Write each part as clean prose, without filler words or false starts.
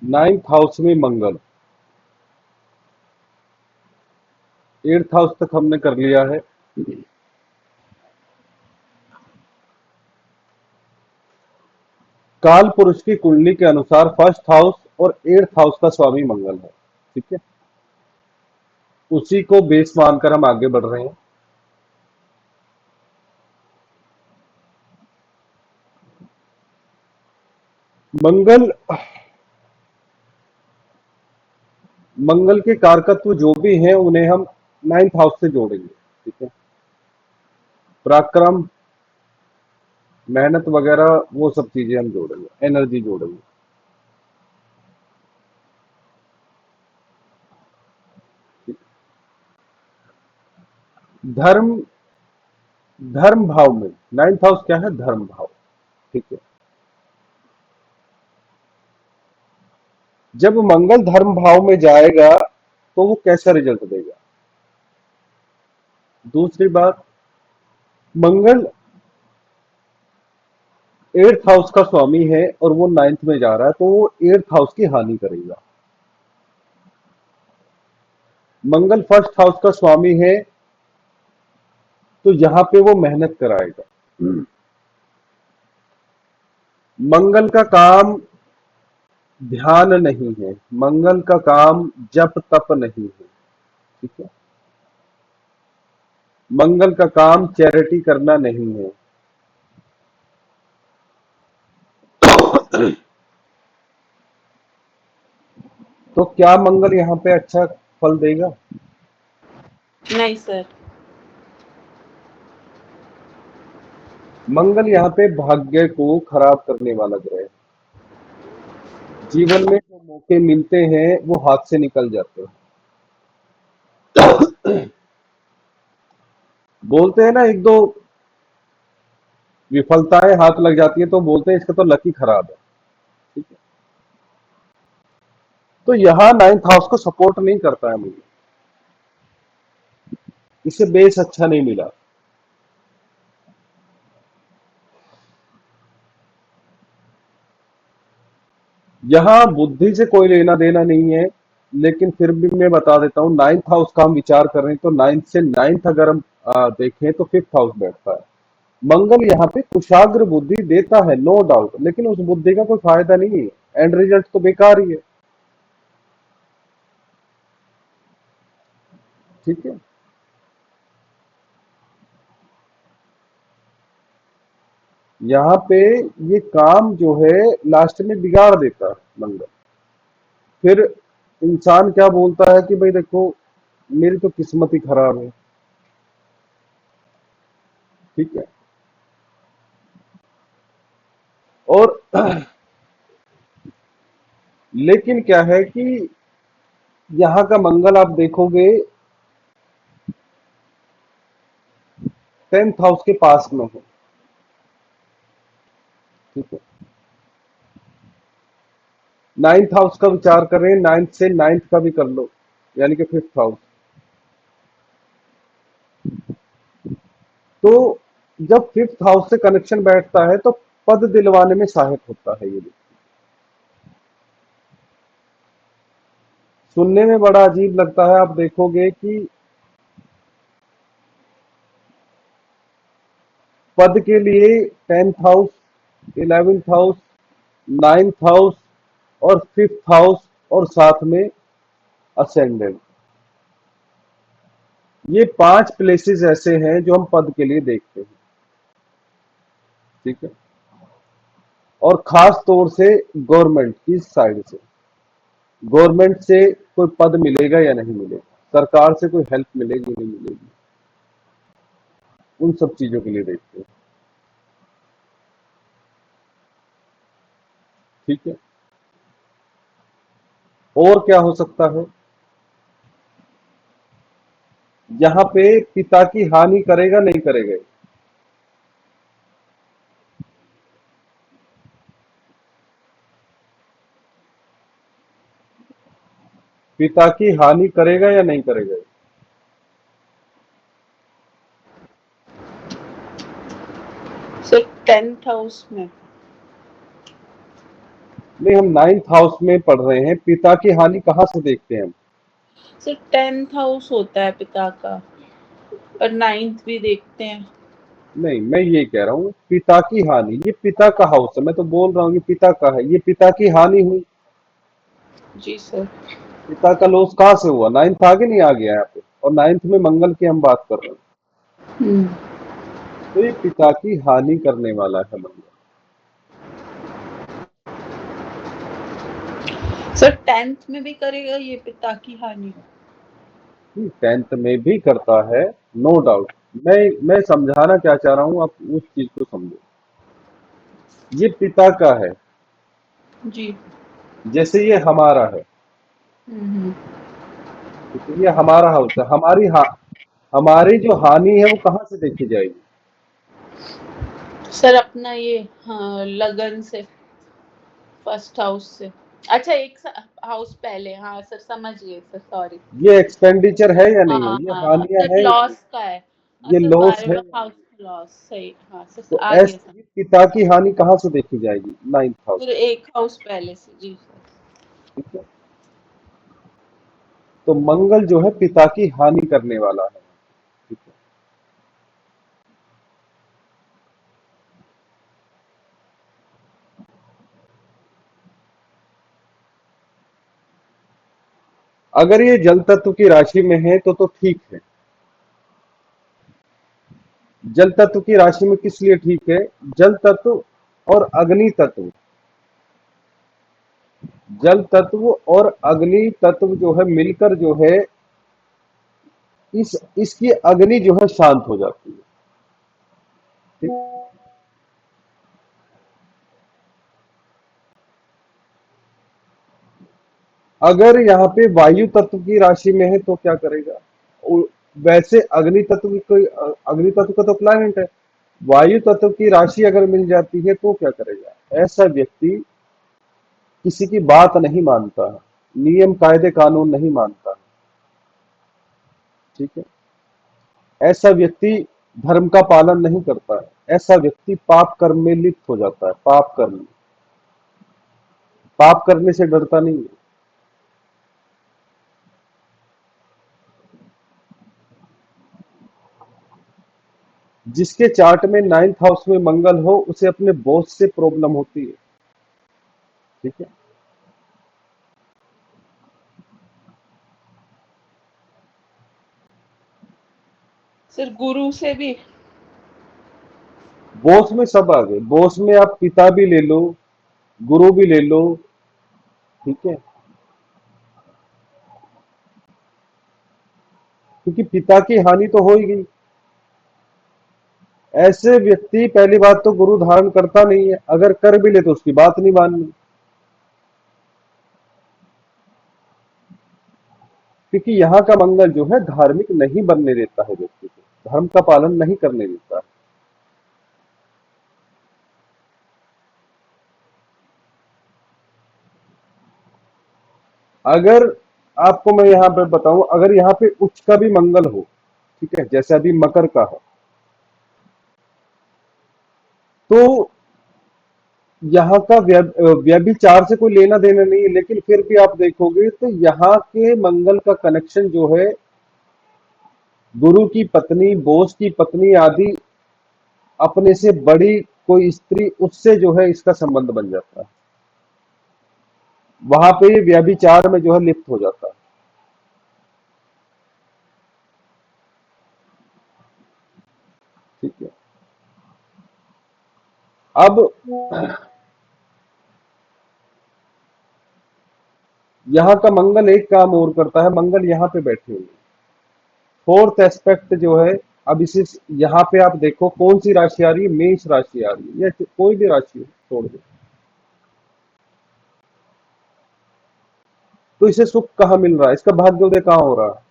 Ninth house में मंगल। Eighth house तक हमने कर लिया है। काल पुरुष की कुंडली के अनुसार फर्स्ट हाउस और एट्थ हाउस का स्वामी मंगल है। ठीक है, उसी को बेस मानकर हम आगे बढ़ रहे हैं। मंगल मंगल के कारकत्व जो भी हैं उन्हें हम नाइन्थ हाउस से जोड़ेंगे। ठीक है, पराक्रम, मेहनत वगैरह वो सब चीजें हम जोड़ेंगे, एनर्जी जोड़ेंगे। धर्म, धर्म भाव में नाइन्थ हाउस क्या है? धर्म भाव। ठीक है, जब मंगल धर्म भाव में जाएगा तो वो कैसा रिजल्ट देगा? दूसरी बात, मंगल एट्थ हाउस का स्वामी है और वो नाइन्थ में जा रहा है, तो वो एट्थ हाउस की हानि करेगा। मंगल फर्स्ट हाउस का स्वामी है, तो यहां पे वो मेहनत कराएगा। मंगल का काम ध्यान नहीं है, मंगल का काम जप तप नहीं है। ठीक है, मंगल का काम चैरिटी करना नहीं है। तो क्या मंगल यहाँ पे अच्छा फल देगा? नहीं सर। मंगल यहाँ पे भाग्य को खराब करने वाला ग्रह है। जीवन में जो मौके मिलते हैं वो हाथ से निकल जाते हैं। बोलते हैं ना, एक दो विफलताएं हाथ लग जाती है तो बोलते हैं इसका तो लकी खराब है। ठीक है, तो यहाँ नाइन्थ हाउस को सपोर्ट नहीं करता है मुझे, इसे बेस अच्छा नहीं मिला। यहाँ बुद्धि से कोई लेना देना नहीं है, लेकिन फिर भी मैं बता देता हूँ, नाइन्थ हाउस का हम विचार कर रहे हैं तो नाइन्थ से नाइन्थ अगर हम देखें तो फिफ्थ हाउस बैठता है। मंगल यहाँ पे कुशाग्र बुद्धि देता है, नो डाउट, लेकिन उस बुद्धि का कोई फायदा नहीं है, एंड रिजल्ट तो बेकार ही है। ठीक है, यहाँ पे ये काम जो है लास्ट में बिगाड़ देता है मंगल। फिर इंसान क्या बोलता है कि भाई देखो, मेरी तो किस्मत ही खराब है। ठीक है, और लेकिन क्या है कि यहाँ का मंगल आप देखोगे टेंथ हाउस के पास में है। ठीक है, नाइन्थ हाउस का विचार कर रहे हैं, नाइन्थ से नाइन्थ का भी कर लो, यानी कि फिफ्थ हाउस। तो जब फिफ्थ हाउस से कनेक्शन बैठता है तो पद दिलवाने में सहायक होता है ये। सुनने में बड़ा अजीब लगता है, आप देखोगे कि पद के लिए tenth house, eleventh house, ninth house और फिफ्थ हाउस और साथ में असेंडेंट, ये पांच प्लेसेस ऐसे हैं जो हम पद के लिए देखते हैं। ठीक है, और खास तौर से गवर्नमेंट की साइड से, गवर्नमेंट से कोई पद मिलेगा या नहीं मिलेगा, सरकार से कोई हेल्प मिलेगी नहीं मिलेगी, उन सब चीजों के लिए देखते हैं। ठीक है, और क्या हो सकता है? यहाँ पे पिता की हानि करेगा नहीं करेगा? पिता की हानि करेगा या नहीं करेगा? सर 10th हाउस में। नहीं, हम 9th हाउस में पढ़ रहे हैं, पिता की हानि कहाँ से देखते हैं हम? सर 10th हाउस होता है पिता का, और 9th भी देखते हैं। नहीं, मैं ये कह रहा हूँ पिता की हानि, ये पिता का हाउस है, मैं तो बोल रहा हूँ ये पिता का है, ये पिता की हानि हुई। जी सर। पिता का लॉस कहाँ से हुआ? 9th आगे नहीं आ गया यहाँ पे, और 9th में मंगल की हम बात कर रहे हैं, हम्म। तो ये पिता की हानि करने वाला है मंगल। सर 10th में भी करेगा ये पिता की हानि? 10th में भी करता है, नो डाउट। मैं समझाना क्या चाह रहा हूँ, आप उस चीज को समझो। ये पिता का है, जी। जैसे ये हमारा है, हम्म। ठीक है, ये हमारा हाउस है, हमारी जो हानि है वो कहाँ से देखी जाएगी? सर अपना ये, हाँ, लगन से, फर्स्ट हाउस से। अच्छा, एक हाउस पहले, हाँ सर समझ गए सर, सॉरी। ये एक्सपेंडिचर है या नहीं हाँ है, ये हाँ हानियां सर, है या नहीं, लॉस का है। हाँ ये सर, लॉस है 12वां या हाउस नहीं? लॉस, सही, हाँ सर, तो आ गया ऐसे सर। ही पिता की हानि कहाँ से देखी जाएगी? 9th house. फिर एक हाउस पहले से, जी सर। ठीक है, तो मंगल जो है पिता की हानि करने वाला है। ठीक है, अगर ये जल तत्व की राशि में है तो ठीक है। जल तत्व की राशि में किस लिए ठीक है? जल तत्व और अग्नि तत्व, जल तत्व और अग्नि तत्व जो है मिलकर जो है, इसकी अग्नि जो है शांत हो जाती है। ठीक? अगर यहाँ पे वायु तत्व की राशि में है तो क्या करेगा? वैसे अग्नि तत्व की कोई अग्नि तत्व का तो प्लैनेट है, वायु तत्व की राशि अगर मिल जाती है तो क्या करेगा? ऐसा व्यक्ति किसी की बात नहीं मानता है, नियम कायदे कानून नहीं मानता है। ठीक है, ऐसा व्यक्ति धर्म का पालन नहीं करता है, ऐसा व्यक्ति पाप कर्म में लिप्त हो जाता है, पाप कर्म, पाप करने से डरता नहीं है। जिसके चार्ट में 9th हाउस में मंगल हो उसे अपने बॉस से प्रॉब्लम होती है। ठीक है, सर गुरु से भी? बॉस में सब आ गए, बॉस में आप पिता भी ले लो, गुरु भी ले लो। ठीक है, क्योंकि पिता की हानि तो हो ही गई। ऐसे व्यक्ति पहली बात तो गुरु धारण करता नहीं है, अगर कर भी ले तो उसकी बात नहीं माननी, क्योंकि यहाँ का मंगल जो है धार्मिक नहीं बनने देता है, व्यक्ति को धर्म का पालन नहीं करने देता है। अगर आपको मैं यहाँ पे बताऊं, अगर यहाँ पे उच्च का भी मंगल हो, ठीक है, जैसे अभी मकर का है, तो यहाँ का व्यभिचार से कोई लेना देना नहीं है, लेकिन फिर भी आप देखोगे तो यहाँ के मंगल का कनेक्शन जो है गुरु की पत्नी, बोस की पत्नी आदि, अपने से बड़ी कोई स्त्री, उससे जो है इसका संबंध बन जाता है, वहां पे ये व्यभिचार में जो है लिप्त हो जाता है। ठीक है, अब यहाँ का मंगल एक काम और करता है, मंगल यहाँ पे बैठे हुए, फोर्थ एस्पेक्ट जो है, अब इसे यहाँ पे आप देखो कौन सी राशि आ रही है, मेष राशि आ रही है, या कोई भी राशि हो छोड़ दो, तो इसे सुख कहाँ मिल रहा है, इसका भाग्योदय कहाँ हो रहा है?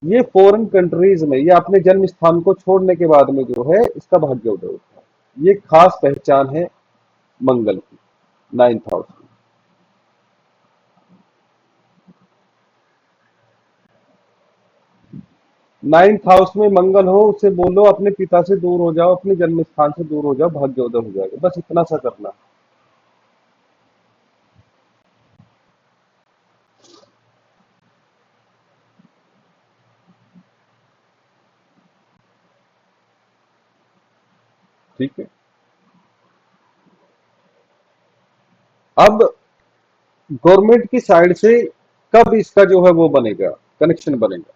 ये फॉरेन कंट्रीज में, ये अपने जन्म स्थान को छोड़ने के बाद में जो है इसका भाग्योदय होता है। ये खास पहचान है मंगल की, 9th हाउस की। 9th हाउस में मंगल हो, उसे बोलो अपने पिता से दूर हो जाओ, अपने जन्म स्थान से दूर हो जाओ, भाग्योदय हो जाएगा, बस इतना सा करना। ठीक है। अब गवर्नमेंट की साइड से कब इसका जो है वो बनेगा, कनेक्शन बनेगा।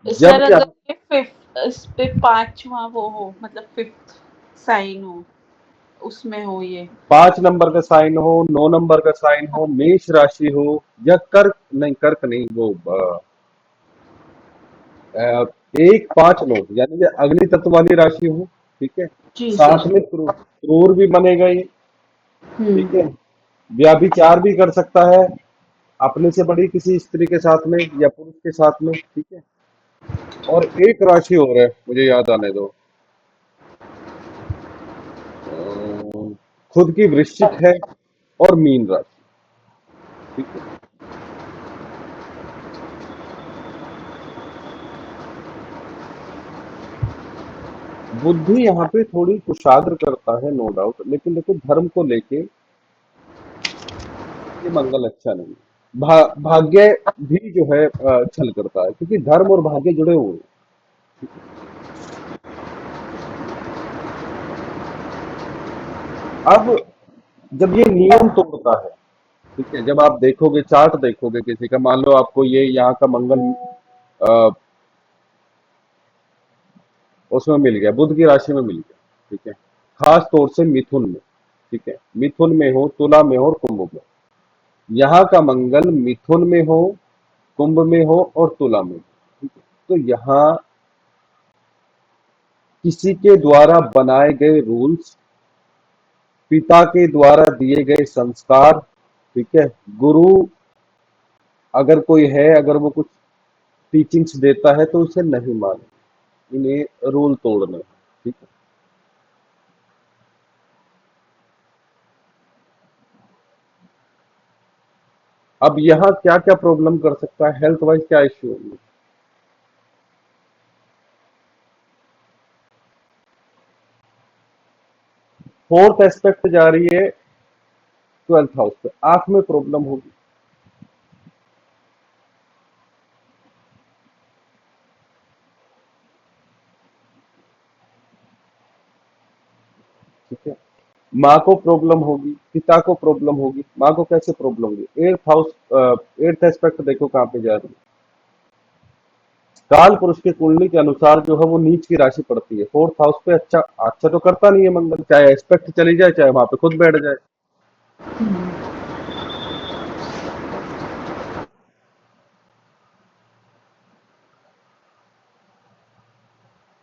सर जब अगर यहाँ ये फिफ्थ इस पे पांचवा वो हो मतलब फिफ्थ साइन हो उसमें हो ये। 5 नंबर का साइन हो, 9 नंबर का साइन हो, मेष राशि हो, या कर्क नहीं, कर्क नहीं, वो अ, 1 5 9 यानी कि अग्नि तत्व वाली राशि हो। ठीक है। जी साथ सर। में क्रूर भी बनेगा ये। ठीक हम्म। है। व्याभिचार भी कर सकता है अपने से बड़ी किसी स्त्री के साथ में या पुरुष के साथ में। ठीक है। और एक राशि और है, मुझे याद आने दो। खुद की वृश्चिक है और मीन राशि। ठीक है। बुद्धि यहाँ पे थोड़ी कुशाग्र करता है, नो डाउट, लेकिन देखो धर्म को लेके ये मंगल अच्छा नहीं है। भाग्य भी जो है छल करता है, क्योंकि धर्म और भाग्य जुड़े हुए हैं। ठीक है। अब जब ये नियम तोड़ता है, ठीक है, जब आप देखोगे चार्ट देखोगे किसी का, मान लो आपको ये यहाँ का मंगल अ, उसमें मिल गया, बुध की राशि में मिल गया। ठीक है। खास तौर से मिथुन में। ठीक है। मिथुन में हो, तुला में हो और कुंभ में। यहाँ का मंगल मिथुन में हो, कुंभ में हो और तुला में हो। ठीक है। तो यहाँ किसी के द्वारा बनाए गए रूल्स, पिता के द्वारा दिए गए संस्कार, ठीक है, गुरु अगर कोई है, अगर वो कुछ टीचिंग्स देता है तो उसे नहीं माने, इन्हें रूल तोड़ने। ठीक है। अब यहाँ क्या क्या प्रॉब्लम कर सकता है, हेल्थ वाइज क्या इश्यू होंगे। फोर्थ एस्पेक्ट जा रही है 12th हाउस पे, आंख में प्रॉब्लम होगी। ठीक है। माँ को प्रॉब्लम होगी, पिता को प्रॉब्लम होगी। माँ को कैसे प्रॉब्लम होगी, 8th हाउस, 8th एस्पेक्ट देखो कहाँ पे जा रही है। काल पुरुष की कुंडली के अनुसार जो है वो नीच की राशि पड़ती है 4th हाउस पे। अच्छा अच्छा तो करता नहीं है मंगल, चाहे एस्पेक्ट चली जाए चाहे वहां पे खुद बैठ जाए।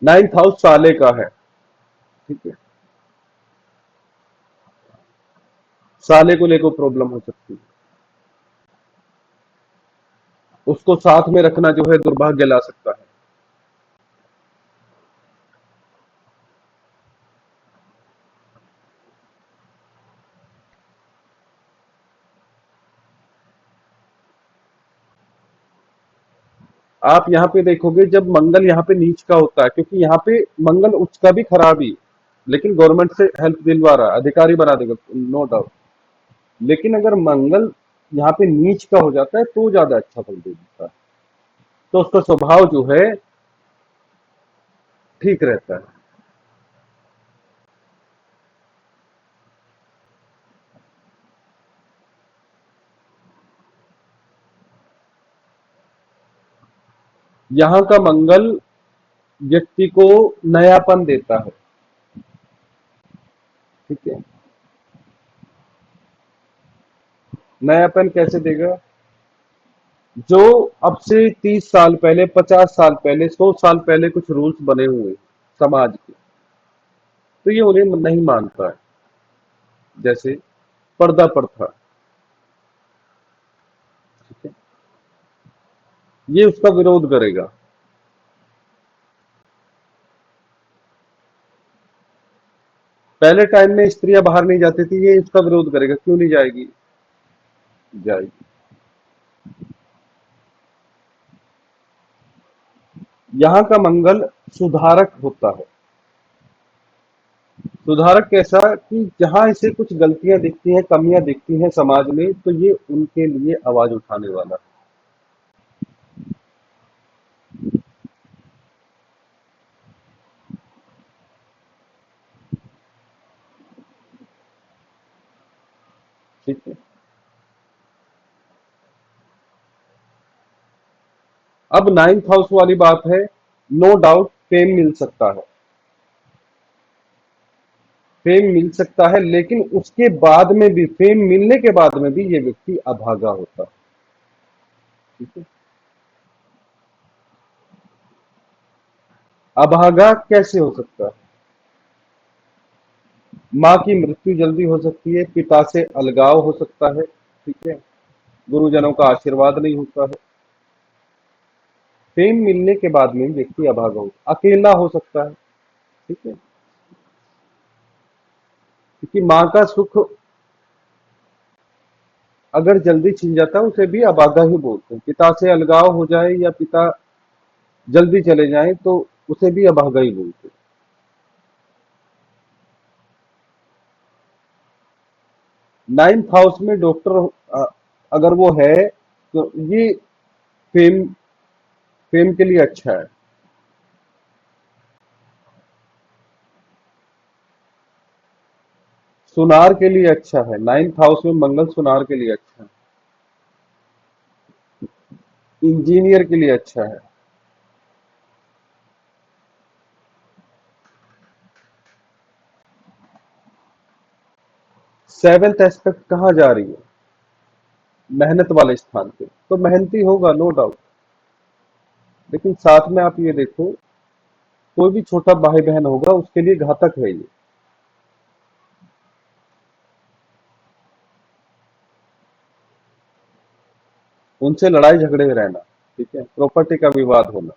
नाइन्थ हाउस साले का है। ठीक है। साले को लेकर प्रॉब्लम हो सकती है, उसको साथ में रखना जो है दुर्भाग्य ला सकता है। आप यहाँ पे देखोगे जब मंगल यहाँ पे नीच का होता है, क्योंकि यहाँ पे मंगल उच्च का भी खराब ही, लेकिन गवर्नमेंट से हेल्प दिलवा रहा है, अधिकारी बना देगा, नो डाउट। लेकिन अगर मंगल यहाँ पे नीच का हो जाता है तो ज्यादा अच्छा फल दे देता है, तो उसका स्वभाव जो है ठीक रहता है। यहाँ का मंगल व्यक्ति को नयापन देता है। ठीक है। नयापन कैसे देगा, जो अब से 30 साल पहले, 50 साल पहले, 100 साल पहले कुछ रूल्स बने हुए हैं समाज के, तो ये उन्हें नहीं मानता है। जैसे पर्दा प्रथा। ठीक है। ये उसका विरोध करेगा। पहले टाइम में स्त्रियां बाहर नहीं जाती थी, ये इसका विरोध करेगा, क्यों नहीं जाएगी, जाएगी। यहाँ का मंगल सुधारक होता है। सुधारक कैसा, कि जहां इसे कुछ गलतियां दिखती हैं, कमियां दिखती हैं समाज में, तो ये उनके लिए आवाज उठाने वाला है। अब नाइन्थ हाउस वाली बात है, नो डाउट फेम मिल सकता है, फेम मिल सकता है, लेकिन उसके बाद में भी, फेम मिलने के बाद में भी ये व्यक्ति अभागा होता है। ठीक है, अभागा कैसे हो सकता है? माँ की मृत्यु जल्दी हो सकती है, पिता से अलगाव हो सकता है, ठीक है, गुरुजनों का आशीर्वाद नहीं होता है। फेम मिलने के बाद में व्यक्ति अभागा हो, अकेला हो सकता है, ठीक है, क्योंकि माँ का सुख अगर जल्दी छिन जाता है उसे भी अभागा ही बोलते हैं। पिता से अलगाव हो जाए या पिता जल्दी चले जाएं तो उसे भी अभागा ही बोलते हैं। नाइन्थ हाउस में डॉक्टर अगर वो है तो ये फेम, फेम के लिए अच्छा है। सुनार के लिए अच्छा है, नाइन्थ हाउस में मंगल सुनार के लिए अच्छा है, इंजीनियर के लिए अच्छा है। सेवेंथ एस्पेक्ट कहाँ जा रही है? मेहनत वाले स्थान पे, तो मेहनती होगा नो डाउट, लेकिन साथ में आप ये देखो, कोई भी छोटा भाई बहन होगा उसके लिए घातक है ये। उनसे लड़ाई झगड़े में रहना, ठीक है, प्रॉपर्टी का विवाद होना।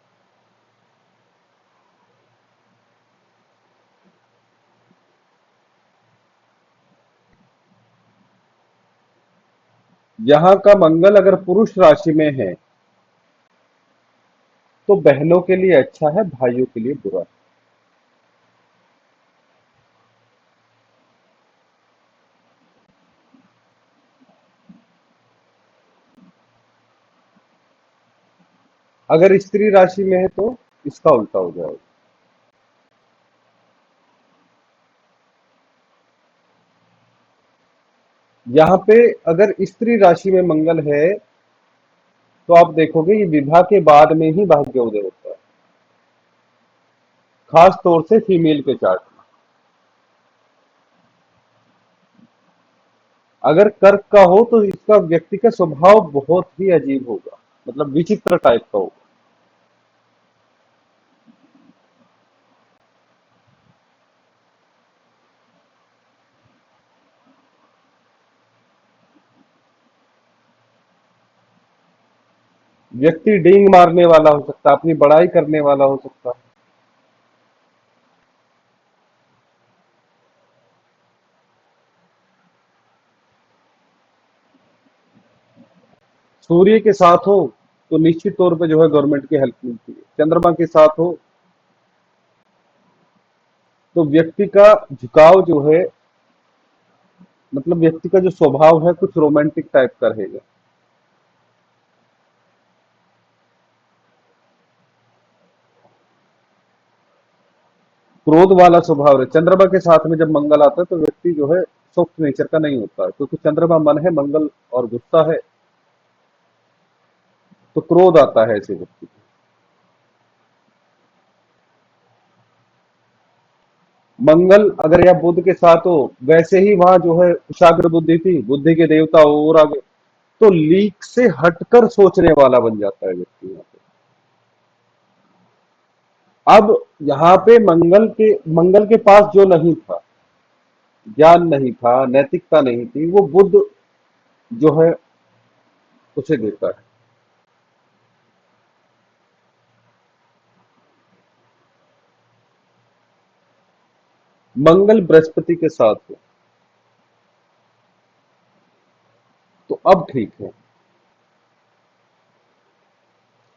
यहाँ का मंगल अगर पुरुष राशि में है तो बहनों के लिए अच्छा है, भाइयों के लिए बुरा है। अगर स्त्री राशि में है तो इसका उल्टा हो जाएगा। यहाँ पे अगर स्त्री राशि में मंगल है तो आप देखोगे ये विवाह के बाद में ही भाग्योदय होता है, खास तौर से फीमेल के चार्ट में। अगर कर्क का हो तो इसका व्यक्ति का स्वभाव बहुत ही अजीब होगा, मतलब विचित्र टाइप का होगा। व्यक्ति डींग मारने वाला हो सकता है, अपनी बड़ाई करने वाला हो सकता है। सूर्य के साथ हो तो निश्चित तौर पे जो है गवर्नमेंट की हेल्प मिलती है। चंद्रमा के साथ हो तो व्यक्ति का झुकाव जो है, मतलब व्यक्ति का जो स्वभाव है कुछ रोमांटिक टाइप का रहेगा। क्रोध वाला स्वभाव है। चंद्रमा के साथ में जब मंगल आता है तो व्यक्ति जो है सॉफ्ट नेचर का नहीं होता है, क्योंकि चंद्रमा मन है, मंगल और गुस्सा है, तो क्रोध आता है ऐसे व्यक्ति को। मंगल अगर या बुध के साथ हो, वैसे ही वहां जो है कुशाग्र बुद्धि थी, बुद्धि के देवता और आगे, तो लीक से हटकर सोचने वाला बन जाता है व्यक्ति यहाँ पे। अब यहाँ पे मंगल के पास जो नहीं था, ज्ञान नहीं था, नैतिकता नहीं थी, वो बुध जो है उसे देता है। मंगल बृहस्पति के साथ हो तो अब ठीक है।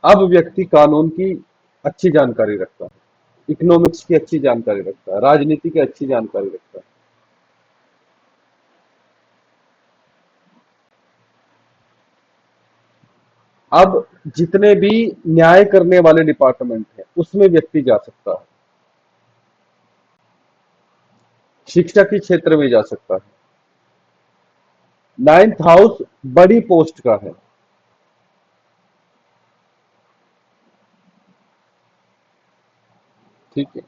अब व्यक्ति कानून की अच्छी जानकारी रखता है, इकोनॉमिक्स की अच्छी जानकारी रखता है, राजनीति की अच्छी जानकारी रखता है। अब जितने भी न्याय करने वाले डिपार्टमेंट है उसमें व्यक्ति जा सकता है, शिक्षा के क्षेत्र में जा सकता है। नाइन्थ हाउस बड़ी पोस्ट का है, ठीक है।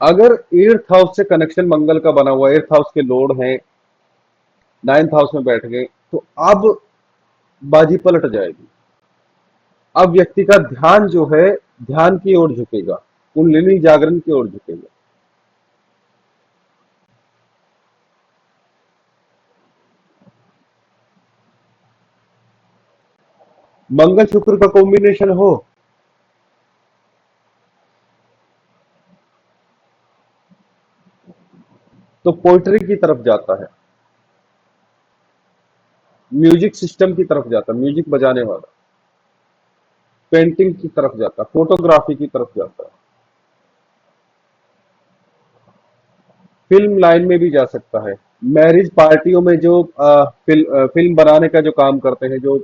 अगर एट्थ हाउस से कनेक्शन मंगल का बना हुआ, एट्थ हाउस के लोड है, नाइन्थ हाउस में बैठ गए, तो अब बाजी पलट जाएगी। अब व्यक्ति का ध्यान जो है, ध्यान की ओर झुकेगा, कुंडलिनी जागरण की ओर झुकेगा। मंगल शुक्र का कॉम्बिनेशन हो तो पोइट्री की तरफ जाता है, म्यूजिक सिस्टम की तरफ जाता है, म्यूजिक बजाने वाला, पेंटिंग की तरफ जाता है, फोटोग्राफी की तरफ जाता है, फिल्म लाइन में भी जा सकता है। मैरिज पार्टियों में जो फिल्म बनाने का जो काम करते हैं, जो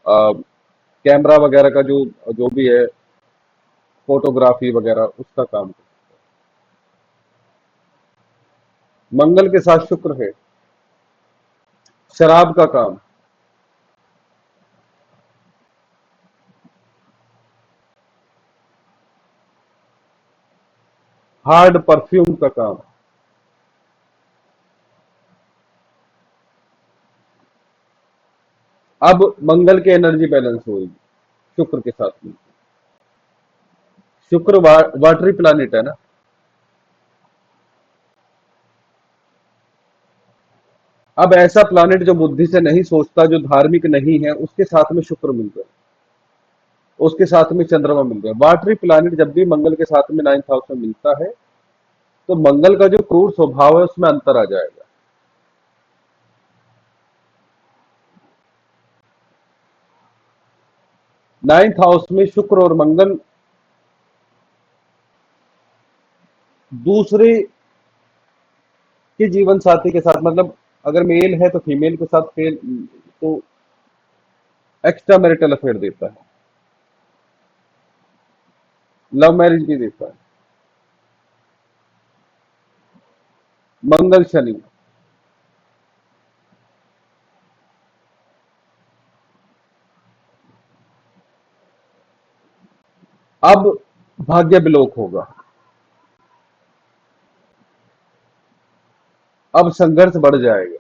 कैमरा वगैरह का जो जो भी है, फोटोग्राफी वगैरह, उसका काम। मंगल के साथ शुक्र है, शराब का काम, हार्ड परफ्यूम का काम। अब मंगल के एनर्जी बैलेंस होगी शुक्र के साथ में। शुक्र वाटरी प्लानिट है ना। अब ऐसा प्लानिट जो बुद्धि से नहीं सोचता, जो धार्मिक नहीं है, उसके साथ में शुक्र मिल गया, उसके साथ में चंद्रमा मिल गया। वाटरी प्लानिट जब भी मंगल के साथ में नाइन्थ हाउस में मिलता है, तो मंगल का जो क्रूर स्वभाव है उसमें अंतर आ जाएगा। नाइन्थ हाउस में शुक्र और मंगल दूसरे के जीवन साथी के साथ, मतलब अगर मेल है तो फीमेल के साथ फेल, तो एक्स्ट्रा मैरिटल अफेयर देता है, लव मैरिज भी देता है। मंगल शनि, अब भाग्य विलोक होगा, अब संघर्ष बढ़ जाएगा,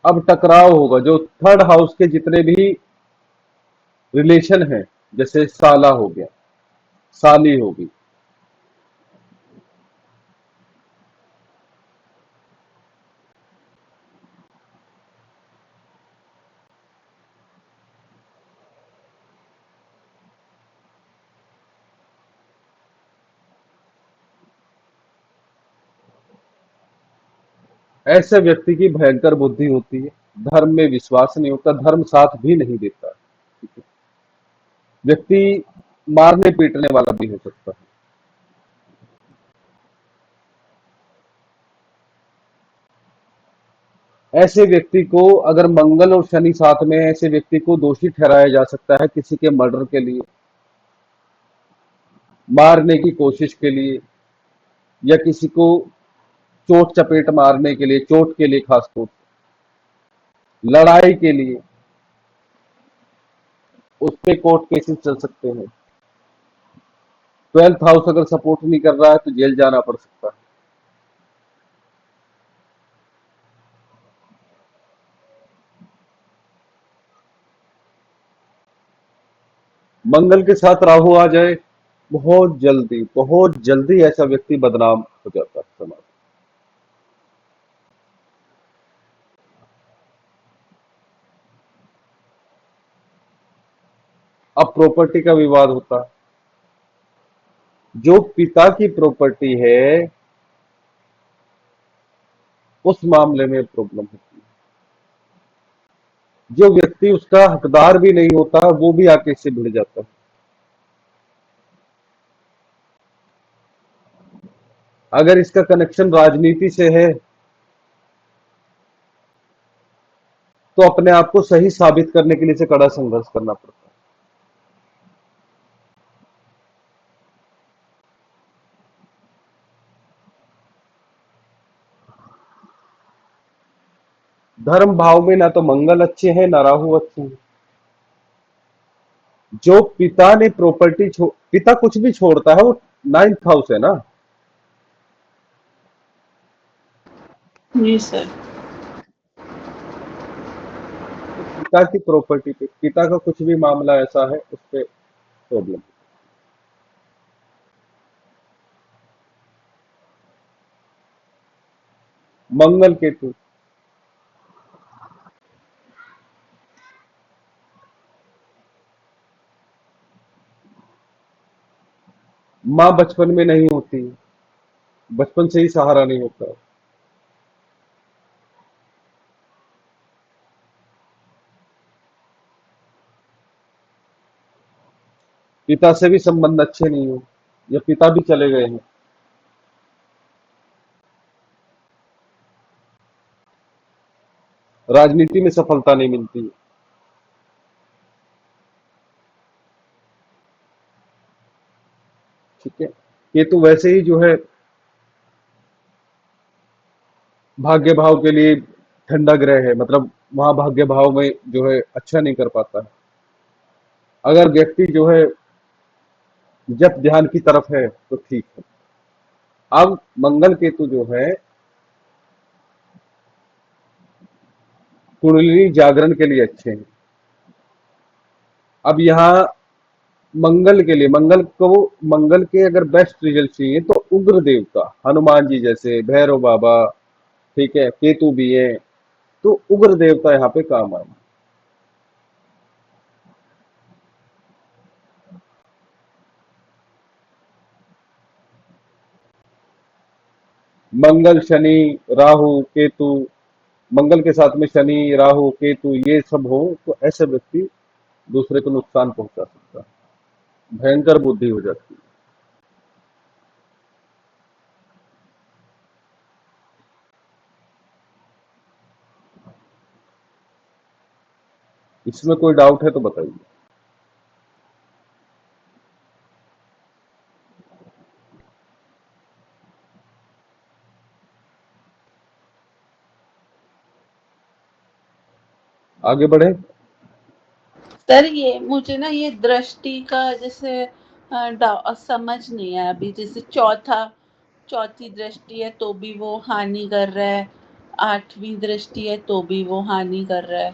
अब टकराव होगा। जो थर्ड हाउस के जितने भी रिलेशन है, जैसे साला हो गया, साली होगी, ऐसे व्यक्ति की भयंकर बुद्धि होती है, धर्म में विश्वास नहीं होता, धर्म साथ भी नहीं देता। व्यक्ति मारने पीटने वाला भी हो सकता है। ऐसे व्यक्ति को, अगर मंगल और शनि साथ में है, ऐसे व्यक्ति को दोषी ठहराया जा सकता है किसी के मर्डर के लिए, मारने की कोशिश के लिए, या किसी को चोट चपेट मारने के लिए, चोट के लिए, खासतौर से लड़ाई के लिए, उस पे कोर्ट केसेस चल सकते हैं। ट्वेल्थ हाउस अगर सपोर्ट नहीं कर रहा है तो जेल जाना पड़ सकता है। मंगल के साथ राहु आ जाए, बहुत जल्दी ऐसा व्यक्ति बदनाम हो जाता है समाज। अब प्रॉपर्टी का विवाद होता है, जो पिता की प्रॉपर्टी है उस मामले में प्रॉब्लम होती है। जो व्यक्ति उसका हकदार भी नहीं होता, वो भी आके इससे भिड़ जाता है। अगर इसका कनेक्शन राजनीति से है, तो अपने आप को सही साबित करने के लिए इसे कड़ा संघर्ष करना पड़ता है। धर्म भाव में ना तो मंगल अच्छे हैं ना राहु अच्छे हैं। जो पिता ने प्रॉपर्टी पिता कुछ भी छोड़ता है वो 9th हाउस है ना। जी सर। तो पिता की प्रॉपर्टी पे पिता का कुछ भी मामला ऐसा है उस पे प्रॉब्लम। मंगल केतु, माँ बचपन में नहीं होती, बचपन से ही सहारा नहीं होता। पिता से भी संबंध अच्छे नहीं हो या पिता भी चले गए हैं। राजनीति में सफलता नहीं मिलती। ठीक है। केतु वैसे ही जो है भाग्य भाव के लिए ठंडा ग्रह है, मतलब वहां भाग्य भाव में जो है अच्छा नहीं कर पाता है। अगर व्यक्ति जो है जप ध्यान की तरफ है तो ठीक है। अब मंगल केतु जो है कुंडलिनी जागरण के लिए अच्छे हैं। अब यहाँ मंगल के लिए मंगल के अगर बेस्ट रिजल्ट चाहिए तो उग्र देवता हनुमान जी जैसे, भैरव बाबा, ठीक है, केतु भी है, तो उग्र देवता यहाँ पे काम आए। मंगल शनि राहु केतु, मंगल के साथ में शनि राहु केतु ये सब हो तो ऐसे व्यक्ति दूसरे को नुकसान पहुंचा सकता है, भयंकर बुद्धि हो जाती है। इसमें कोई डाउट है तो बताइए। आगे बढ़े। सर ये मुझे ना ये दृष्टि का जैसे समझ नहीं आया अभी। जैसे चौथी दृष्टि है तो भी वो हानि कर रहा है, आठवीं दृष्टि है तो भी वो हानि कर रहा है।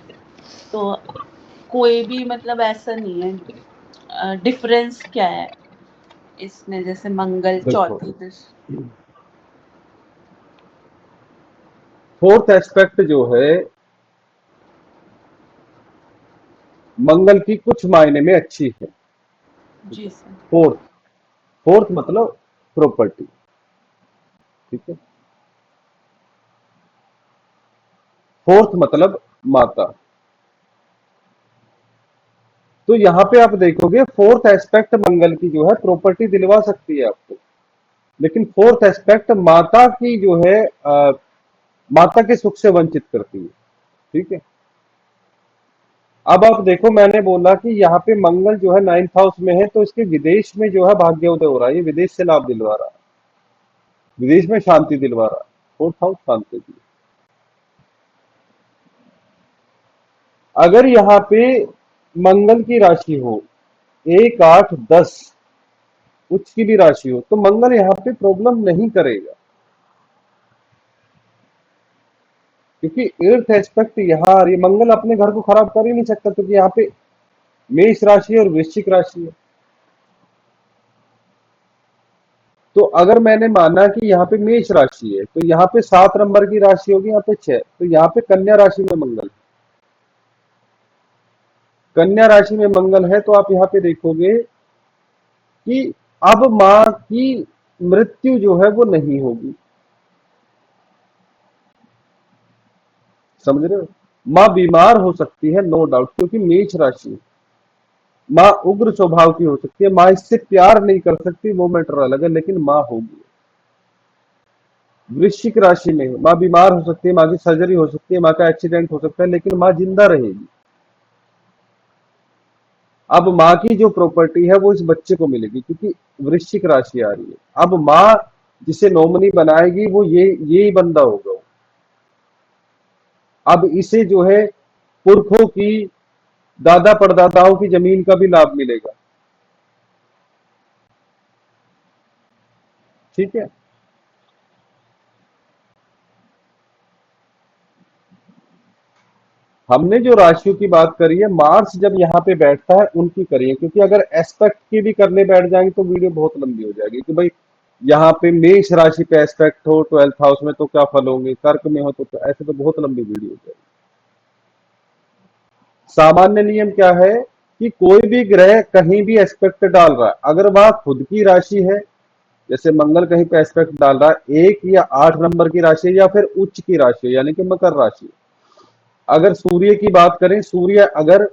तो कोई भी मतलब ऐसा नहीं है, डिफरेंस क्या है इसमें? जैसे मंगल देखो, चौथी दृष्टि। फोर्थ एस्पेक्ट जो है मंगल की कुछ मायने में अच्छी है। ठीक जी है। सर। फोर्थ, फोर्थ मतलब प्रॉपर्टी। ठीक है। फोर्थ मतलब माता। तो यहाँ पे आप देखोगे फोर्थ एस्पेक्ट मंगल की जो है प्रॉपर्टी दिलवा सकती है आपको, लेकिन फोर्थ एस्पेक्ट माता की जो है माता के सुख से वंचित करती है। ठीक है। अब आप देखो, मैंने बोला कि यहाँ पे मंगल जो है 9th हाउस में है तो इसके विदेश में जो है भाग्योदय हो रहा है, ये विदेश से लाभ दिलवा रहा है, विदेश में शांति दिलवा रहा है। फोर्थ हाउस शांति की। अगर यहाँ पे मंगल की राशि हो 1 8 10 उच्च की भी राशि हो तो मंगल यहाँ पे प्रॉब्लम नहीं करेगा, क्योंकि एर्थ एस्पेक्ट यहाँ आ रही है। मंगल अपने घर को खराब कर ही नहीं सकता, क्योंकि यहाँ पे मेष राशि और वृश्चिक राशि है। तो अगर मैंने माना कि यहाँ पे मेष राशि है तो यहाँ पे 7 नंबर की राशि होगी, यहाँ पे 6, तो यहाँ पे कन्या राशि में मंगल, कन्या राशि में मंगल है तो आप यहाँ पे देखोगे कि अब माँ की मृत्यु जो है वो नहीं होगी। समझ रहे हो? माँ बीमार हो सकती है नो डाउट, क्योंकि मेष राशि है। माँ उग्र स्वभाव की हो सकती है, माँ इससे प्यार नहीं कर सकती, वो मैटर अलग है, लेकिन माँ होगी। वृश्चिक राशि में माँ बीमार हो सकती है, माँ की सर्जरी हो सकती है, माँ का एक्सीडेंट हो सकता है, लेकिन माँ जिंदा रहेगी। अब माँ की जो प्रॉपर्टी है वो इस बच्चे को मिलेगी, क्योंकि वृश्चिक राशि आ रही है। अब माँ जिसे नॉमिनी बनाएगी वो ये ही बंदा होगा। अब इसे जो है पुरखों की, दादा परदादाओं की जमीन का भी लाभ मिलेगा। ठीक है। हमने जो राशियों की बात करी है, मार्स जब यहाँ पे बैठता है उनकी करिए, क्योंकि अगर एस्पेक्ट की भी करने बैठ जाएंगे तो वीडियो बहुत लंबी हो जाएगी कि भाई यहाँ पे मेष राशि पे एस्पेक्ट हो 12th हाउस में तो क्या फल होंगे, कर्क में हो तो ऐसे तो बहुत लंबी वीडियो हो जाएगी। सामान्य नियम क्या है कि कोई भी ग्रह कहीं भी एस्पेक्ट डाल रहा है, अगर वह खुद की राशि है, जैसे मंगल कहीं पे एस्पेक्ट डाल रहा है 1 या 8 नंबर की राशि है, या फिर उच्च की राशि है यानी कि मकर राशि। अगर सूर्य की बात करें, सूर्य अगर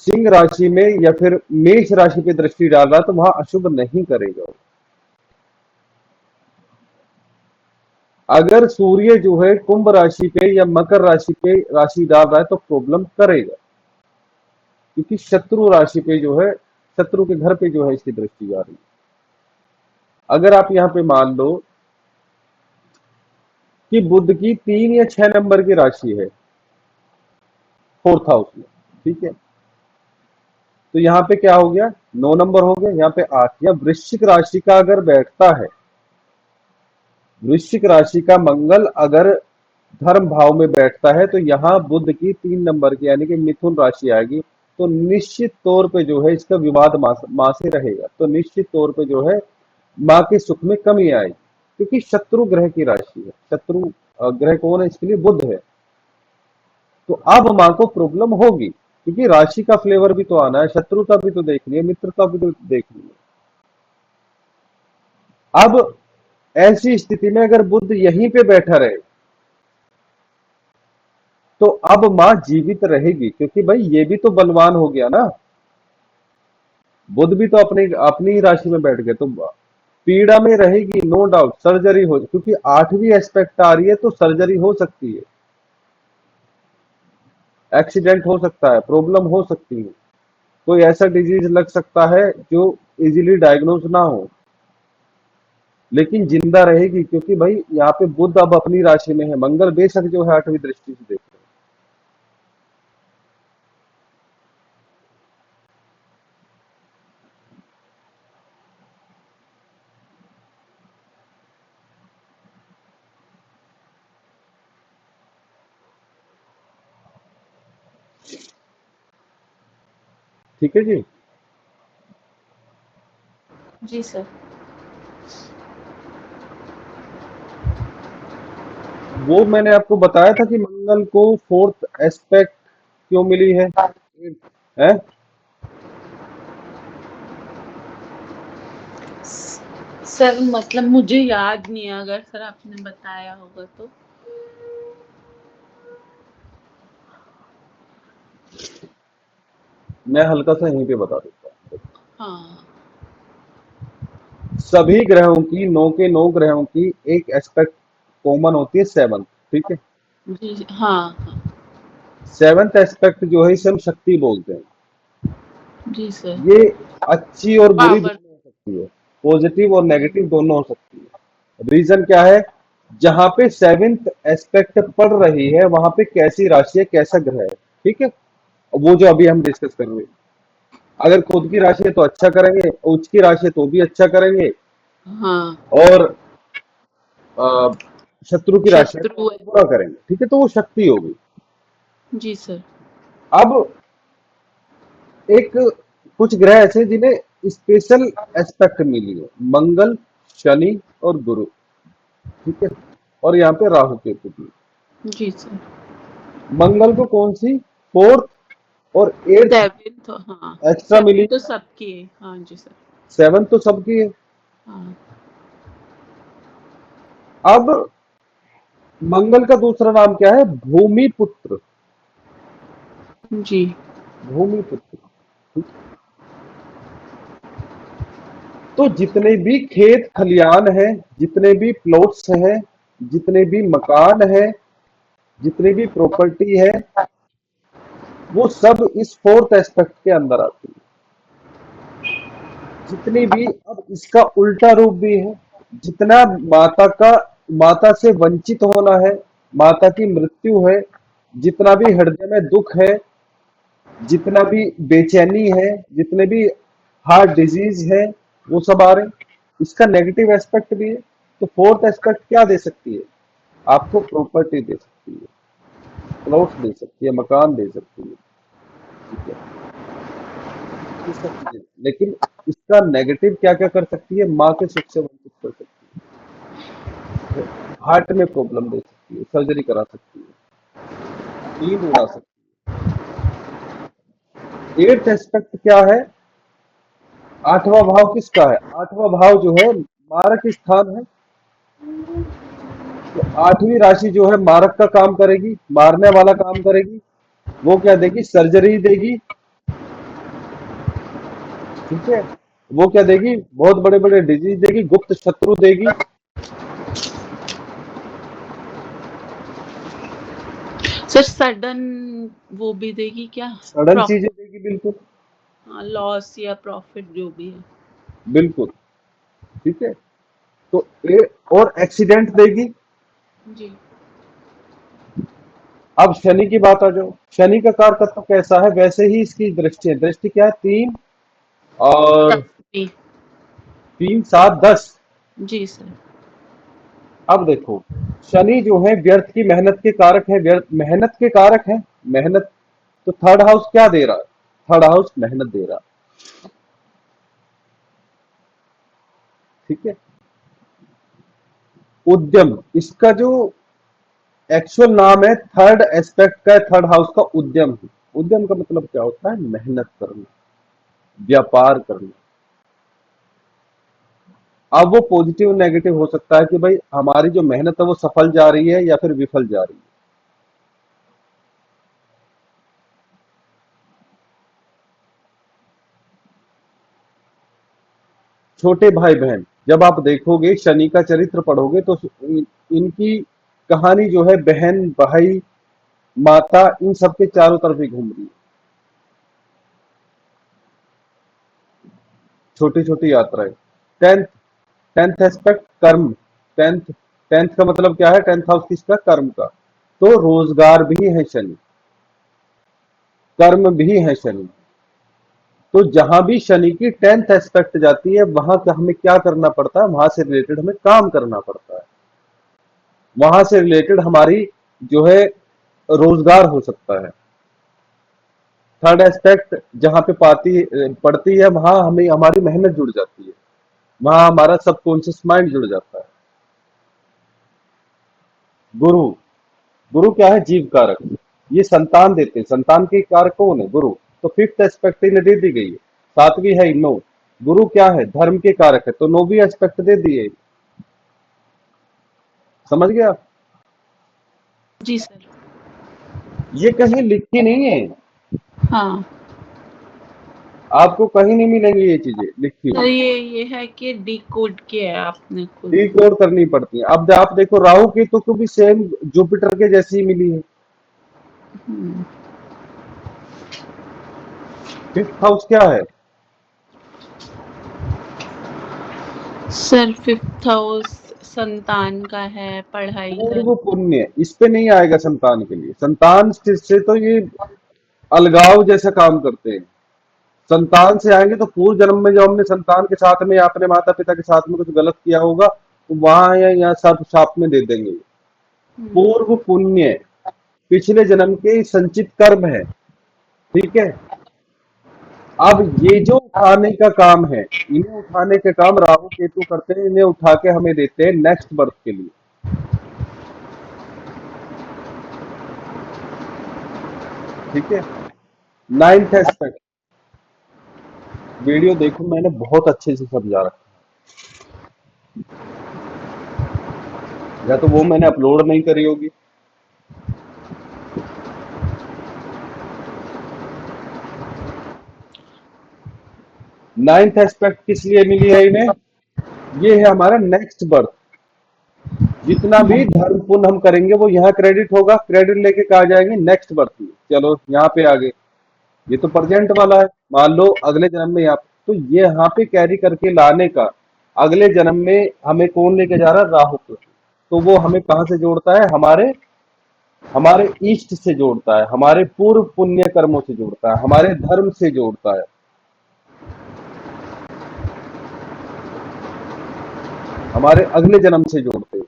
सिंह राशि में या फिर मेष राशि पे दृष्टि डाल रहा है तो वहां अशुभ नहीं करेगा। अगर सूर्य जो है कुंभ राशि पे या मकर राशि पे राशि डाल रहा है तो प्रॉब्लम करेगा, क्योंकि शत्रु राशि पे जो है, शत्रु के घर पे जो है इसकी दृष्टि जा रही है। अगर आप यहाँ पे मान लो कि बुध की 3 या 6 नंबर की राशि है 4th हाउस में, ठीक है, तो यहाँ पे क्या हो गया, 9 नंबर हो गया, यहाँ पे 8। या वृश्चिक राशि का अगर बैठता है, वृश्चिक राशि का मंगल अगर धर्म भाव में बैठता है तो यहाँ बुध की 3 नंबर की यानी कि मिथुन राशि आएगी, तो निश्चित तौर पे जो है इसका विवाद मां से रहेगा, तो निश्चित तौर पे जो है मां के सुख में कमी आएगी, क्योंकि शत्रु ग्रह की राशि है। शत्रु ग्रह कौन है इसके लिए, बुध है। तो अब मां को प्रॉब्लम होगी, क्योंकि राशि का फ्लेवर भी तो आना है, शत्रुता भी तो देखनी है, मित्रता भी तो देखनी है। अब ऐसी स्थिति में अगर बुध यहीं पे बैठा रहे तो अब मां जीवित रहेगी, क्योंकि भाई ये भी तो बलवान हो गया ना, बुध भी तो अपनी अपनी ही राशि में बैठ गए, तो पीड़ा में रहेगी नो डाउट, सर्जरी हो, क्योंकि 8वीं एस्पेक्ट आ रही है तो सर्जरी हो सकती है, एक्सीडेंट हो सकता है, प्रॉब्लम हो सकती है, कोई ऐसा डिजीज लग सकता है जो इजीली डायग्नोज ना हो, लेकिन जिंदा रहेगी, क्योंकि भाई यहाँ पे बुध अब अपनी राशि में है, मंगल बेशक जो है 8वीं दृष्टि से देख रहे हैं। ठीक है जी। जी सर। वो मैंने आपको बताया था कि मंगल को 4th एस्पेक्ट क्यों मिली है, है? सर मतलब मुझे याद नहीं है, अगर सर आपने बताया होगा तो। मैं हल्का सा यहीं पे बता देता हूँ। हाँ सभी ग्रहों की, 9 के 9 ग्रहों की एक एस्पेक्ट कॉमन होती है, 7th। ठीक है, जी हाँ हाँ। 7th एस्पेक्ट जो है इसे हम शक्ति बोलते हैं। जी सर। ये अच्छी और बुरी पावर। दोनों हो सकती है, पॉजिटिव और नेगेटिव दोनों हो सकती है। रीजन क्या है, जहां पे 7th एस्पेक्ट पड़ रही है वहां पे कैसी राशि है, कैसा ग्रह है। ठीक है, वो जो अभी हम डिस्कस कर रहे हैं, अगर खुद की राशि है तो अच्छा करेंगे, उच्च की राशि है तो भी अच्छा करेंगे, हाँ। और अ, शत्रु की राशि है शत्रु तो है। बुरा करेंगे। ठीक है, तो वो शक्ति होगी। जी सर। अब एक कुछ ग्रह ऐसे हैं जिन्हें स्पेशल एस्पेक्ट मिली है, मंगल, शनि और गुरु। ठीक है, और यहाँ पे राहु केतु भी। जी सर। मंगल को कौन सी 4th और 8th 7th, हाँ। एक्स्ट्रा मिली, 7th तो सबकी है, हाँ जी सर। 7th तो सबकी है। हाँ। अब मंगल का दूसरा नाम क्या है, भूमि पुत्र। जी। भूमि पुत्र। ठीक? तो जितने भी खेत खलियान है, जितने भी प्लॉट्स हैं, जितने भी मकान है, जितनी भी प्रॉपर्टी है, वो सब इस 4th एस्पेक्ट के अंदर आती है। जितनी भी, अब इसका उल्टा रूप भी है, जितना माता का, माता से वंचित होना है, माता की मृत्यु है, जितना भी हृदय में दुख है, जितना भी बेचैनी है, जितने भी हार्ट डिजीज है, वो सब आ रहे हैं। इसका नेगेटिव एस्पेक्ट भी है। तो फोर्थ एस्पेक्ट क्या दे सकती है? आपको प्रॉपर्टी दे सकती है, प्लॉट्स दे सकती है, मकान दे सकती है। ठीक है, ये सब चीजें। लेकिन इसका नेगेटिव क्या क्या कर सकती है? माँ के सुख से वंचित कर सकती है, हार्ट में प्रॉब्लम दे सकती है, सर्जरी करा सकती है, नींद उड़ा सकती है। एट्थ एस्पेक्ट क्या है? आठवां भाव किसका है? आठवां भाव जो है मारक स्थान है। तो आठवीं राशि जो है मारक का काम करेगी, मारने वाला काम करेगी। वो क्या देगी? सर्जरी देगी। ठीक है, वो क्या देगी? बहुत बड़े बड़े डिजीज देगी, गुप्त शत्रु देगी, सर सडन वो भी देगी क्या? सडन प्रॉफिट, चीजें देगी, बिल्कुल। लॉस या प्रॉफिट जो भी है। बिल्कुल। ठीक है, तो और एक्सीडेंट देगी। जी। अब शनि की बात आ जाओ। शनि का कारकत्व कैसा है? वैसे ही इसकी दृष्टि है। दृष्टि क्या है? 3 और 10 भी। 3 7 10। जी सर। अब देखो, शनि जो है व्यर्थ की मेहनत के कारक है, व्यर्थ मेहनत के कारक है। मेहनत, तो थर्ड हाउस क्या दे रहा है? थर्ड हाउस मेहनत दे रहा है। ठीक है, उद्यम, इसका जो एक्चुअल नाम है, थर्ड एस्पेक्ट का थर्ड हाउस का उद्यम है। उद्यम का मतलब क्या होता है? मेहनत करना, व्यापार करना। अब वो पॉजिटिव नेगेटिव हो सकता है कि भाई हमारी जो मेहनत है वो सफल जा रही है या फिर विफल जा रही है। छोटे भाई बहन, जब आप देखोगे शनि का चरित्र पढ़ोगे तो इनकी कहानी जो है बहन भाई माता इन सबके चारों तरफ ही घूम रही है। छोटी छोटी यात्राएं। टेंथ, टेंथ एस्पेक्ट कर्म। टेंथ, टेंथ का मतलब क्या है? टेंथ हाउस किसका? कर्म का। तो रोजगार भी है शनि, कर्म भी है शनि। तो जहां भी शनि की टेंथ एस्पेक्ट जाती है वहां का हमें क्या करना पड़ता है? वहां से रिलेटेड हमें काम करना पड़ता है। वहां से रिलेटेड हमारी जो है रोजगार हो सकता है। थर्ड एस्पेक्ट जहां पे पाती पड़ती है वहां हमें हमारी मेहनत जुड़ जाती है, वहां हमारा सबकॉन्शियस माइंड जुड़ जाता है। गुरु, गुरु क्या है? जीव कारक। ये संतान देते हैं। संतान के कारक कौन है? गुरु। तो फिफ्थ एस्पेक्ट इन्हें दे दी गई है। सातवीं है नौ। गुरु क्या है? धर्म के कारक है, तो नौवीं एस्पेक्ट दे दिए। समझ गया? जी सर। ये कहीं लिखी नहीं है, हाँ आपको कहीं नहीं मिलेंगी ये चीजें लिखी सर, हुई। ये है कि डिकोड किया है आपने खुद। डिकोड करनी पड़ती है। अब आप देखो राहु केतु को भी सेम जुपिटर के जैसी ही मिली है। हम्म। फिफ्थ हाउस क्या है? सर फिफ्थ हाउस संतान का है, पढ़ाई का। पूर्व पुण्य, इस पे नहीं आएगा संतान के लिए। संतान से तो ये अलगाव जैसा काम करते हैं। संतान से आएंगे तो पूर्व जन्म में जब हमने संतान के साथ में या अपने माता पिता के साथ में कुछ गलत किया होगा तो वहां या यहाँ सब साथ में दे देंगे। हम्म। पूर्व पुण्य पिछले जन्म के संचित कर्म है। ठीक है, अब ये जो उठाने का काम है, इन्हें उठाने के काम राहु केतु करते हैं। इन्हें उठा के हमें देते हैं नेक्स्ट बर्थ के लिए। ठीक है, नाइन्थ एस्पेक्ट, वीडियो देखो मैंने बहुत अच्छे से समझा रखा है, या तो वो मैंने अपलोड नहीं करी होगी। नाइन्थ एस्पेक्ट किस लिए मिली है इन्हें? ये है हमारा नेक्स्ट बर्थ। जितना भी धर्म पुण्य हम करेंगे वो यहाँ क्रेडिट होगा, क्रेडिट लेके कहा जाएंगे नेक्स्ट बर्थ में। चलो यहाँ पे आ गए, ये तो प्रेजेंट वाला है। मान लो अगले जन्म में यहाँ, तो ये यहाँ पे कैरी करके लाने का अगले जन्म में हमें कौन लेके जा रहा है? राहु को। तो वो हमें कहाँ से जोड़ता है? हमारे हमारे इष्ट से जोड़ता है, हमारे पूर्व पुण्य कर्मों से जोड़ता है, हमारे धर्म से जोड़ता है, हमारे अगले जन्म से जोड़ते हैं।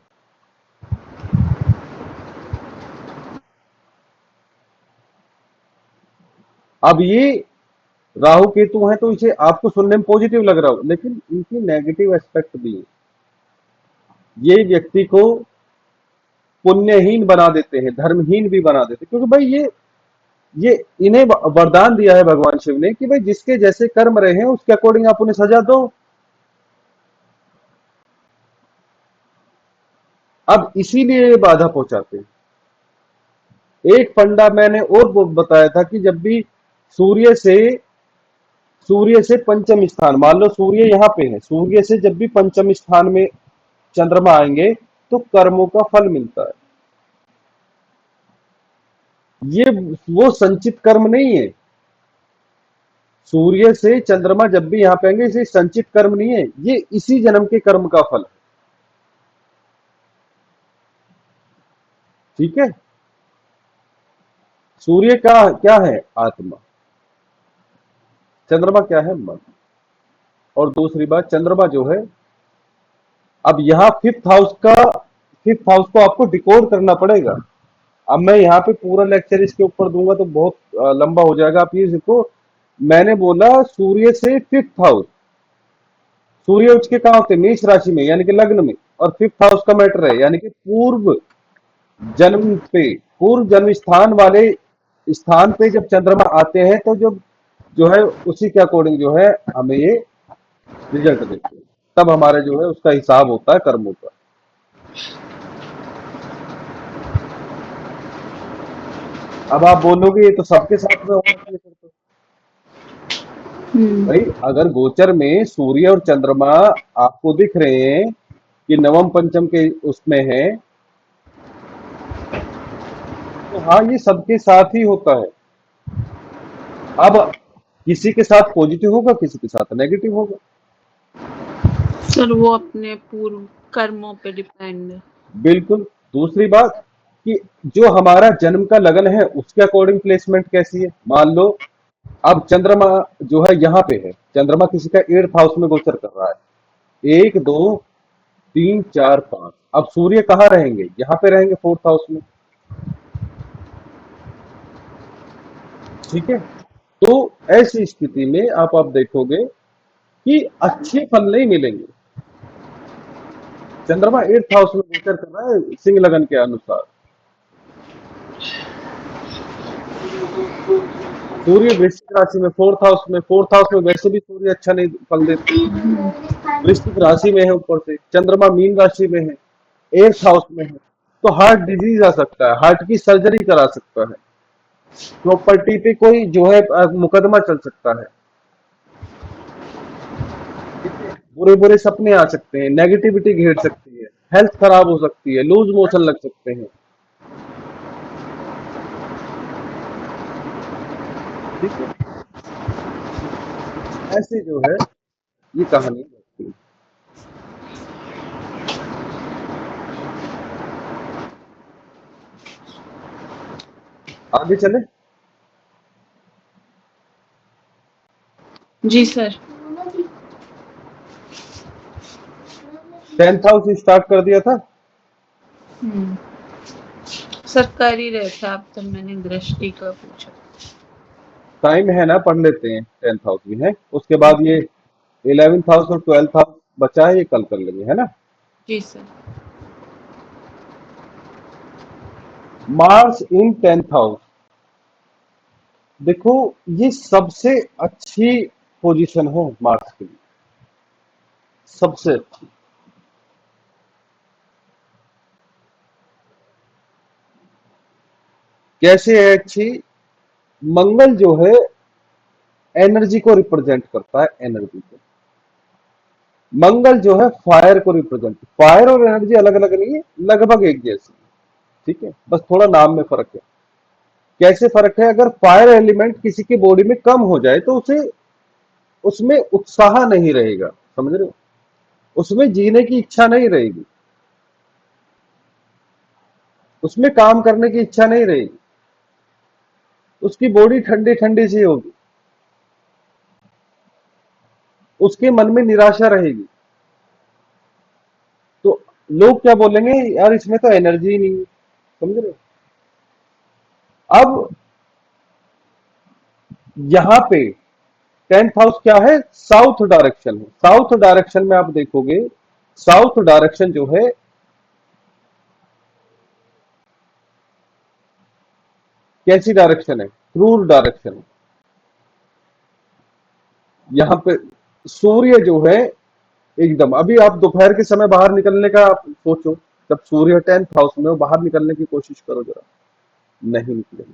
अब ये राहु केतु है तो इसे आपको सुनने में पॉजिटिव लग रहा हो, लेकिन इनकी नेगेटिव एस्पेक्ट भी है। ये व्यक्ति को पुण्यहीन बना देते हैं, धर्महीन भी बना देते हैं, क्योंकि भाई ये इन्हें वरदान दिया है भगवान शिव ने कि भाई जिसके जैसे कर्म रहे हैं उसके अकॉर्डिंग आप उन्हें सजा दो। अब इसीलिए ये बाधा पहुंचाते हैं। एक फंडा मैंने और वो बताया था कि जब भी सूर्य से सूर्य से पंचम स्थान, मान लो सूर्य यहाँ पे है, सूर्य से जब भी पंचम स्थान में चंद्रमा आएंगे तो कर्मों का फल मिलता है। ये वो संचित कर्म नहीं है। सूर्य से चंद्रमा जब भी यहाँ पे आएंगे इसे संचित कर्म नहीं है, ये इसी जन्म के कर्म का फल है। ठीक है। सूर्य का क्या है? आत्मा। चंद्रमा क्या है? मन। और दूसरी बात, चंद्रमा जो है, अब यहाँ फिफ्थ हाउस को आपको डिकोड करना पड़ेगा। अब मैं यहाँ पे पूरा लेक्चर इसके ऊपर दूंगा तो बहुत लंबा हो जाएगा। आप ये देखो, मैंने बोला सूर्य से फिफ्थ हाउस, सूर्य उसके कहाँ होते हैं? मेष राशि में, यानी कि लग्न में। और फिफ्थ हाउस का मैटर है, यानी कि जन्म पे पूर्व जन्म स्थान वाले स्थान पे जब चंद्रमा आते हैं तो जो है उसी के अकॉर्डिंग जो है हमें ये रिजल्ट देते हैं। तब हमारे जो है उसका हिसाब होता है कर्मों का। अब आप बोलोगे ये तो सबके साथ में होना चाहिए फिर तो। हम्म। भाई अगर गोचर में सूर्य और चंद्रमा आपको दिख रहे हैं कि नवम पंचम के उसमें है, तो हाँ ये सबके साथ ही होता है। अब किसी के साथ पॉजिटिव होगा, किसी के साथ नेगेटिव होगा। सर वो अपने पूर्व कर्मों पे डिपेंड है। बिल्कुल। दूसरी बात कि जो हमारा जन्म का लगन है उसके अकॉर्डिंग प्लेसमेंट कैसी है। मान लो अब चंद्रमा जो है यहाँ पे है, चंद्रमा किसी का 8th हाउस में गोचर कर रहा है, 1 2 3 4 5। अब सूर्य कहाँ रहेंगे? यहाँ पे रहेंगे 4th हाउस में। ठीक है। तो ऐसी स्थिति में आप देखोगे कि अच्छे फल नहीं मिलेंगे। चंद्रमा 8th हाउस में गोचर कर रहा है सिंह लगन के अनुसार। सूर्य वृश्चिक राशि में 4th हाउस में वैसे भी सूर्य अच्छा नहीं फल देते। वृश्चिक राशि में है, ऊपर से चंद्रमा मीन राशि में है, 8th हाउस में है, तो हार्ट डिजीज आ सकता है, हार्ट की सर्जरी करा सकता है, प्रॉपर्टी पे कोई जो है मुकदमा चल सकता है। ठीक है। बुरे बुरे सपने आ सकते हैं, नेगेटिविटी घेर सकती है, हेल्थ खराब हो सकती है, लूज मोशन लग सकते हैं। ठीक है। ऐसे जो है ये कहानी होती है। आगे चले। जी सर। 10th हाउस स्टार्ट कर दिया था। हम्म। सर कर ही रहे थे आप, तब मैंने दृष्टि का पूछा। टाइम है ना, पढ़ लेते हैं। 10th हाउस भी है, उसके बाद ये 11th हाउस और 12th हाउस बचा है, ये कल कर लेंगे, है ना। जी सर। मार्स इन 10th हाउस, देखो ये सबसे अच्छी पोजीशन है मार्स के लिए, सबसे अच्छी। कैसे है अच्छी? मंगल जो है एनर्जी को रिप्रेजेंट करता है, एनर्जी को। मंगल जो है फायर को रिप्रेजेंट, फायर और एनर्जी अलग अलग नहीं है, लगभग एक जैसी। ठीक है, बस थोड़ा नाम में फर्क है। कैसे फर्क है? अगर फायर एलिमेंट किसी की बॉडी में कम हो जाए तो उसे उसमें उत्साह नहीं रहेगा, समझ रहे हो, उसमें जीने की इच्छा नहीं रहेगी। उसमें काम करने की इच्छा नहीं रहेगी, उसकी बॉडी ठंडी ठंडी सी होगी, उसके मन में निराशा रहेगी। तो लोग क्या बोलेंगे, यार इसमें तो एनर्जी ही नहीं है। समझ रहे हो? अब यहां पे 10th हाउस क्या है, साउथ डायरेक्शन है। साउथ डायरेक्शन में आप देखोगे, साउथ डायरेक्शन जो है कैसी डायरेक्शन है, क्रूर डायरेक्शन है। यहाँ पे सूर्य जो है एकदम, अभी आप दोपहर के समय बाहर निकलने का आप सोचो, जब सूर्य 10th हाउस में हो, बाहर निकलने की कोशिश करो जरा, नहीं निकलेगी।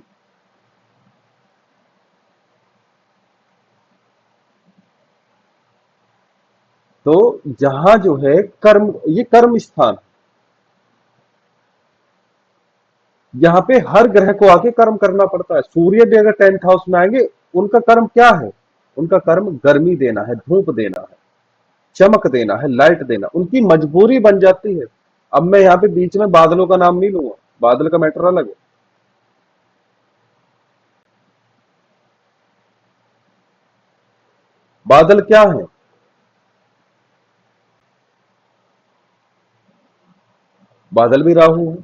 तो जहां जो है कर्म, ये कर्म स्थान, यहाँ पे हर ग्रह को आके कर्म करना पड़ता है। सूर्य भी अगर 10th हाउस में आएंगे, उनका कर्म क्या है, उनका कर्म गर्मी देना है, धूप देना है, चमक देना है, लाइट देना, उनकी मजबूरी बन जाती है। अब मैं यहाँ पे बीच में बादलों का नाम नहीं लूंगा, बादल का मैटर अलग है। बादल क्या है, बादल भी राहु है,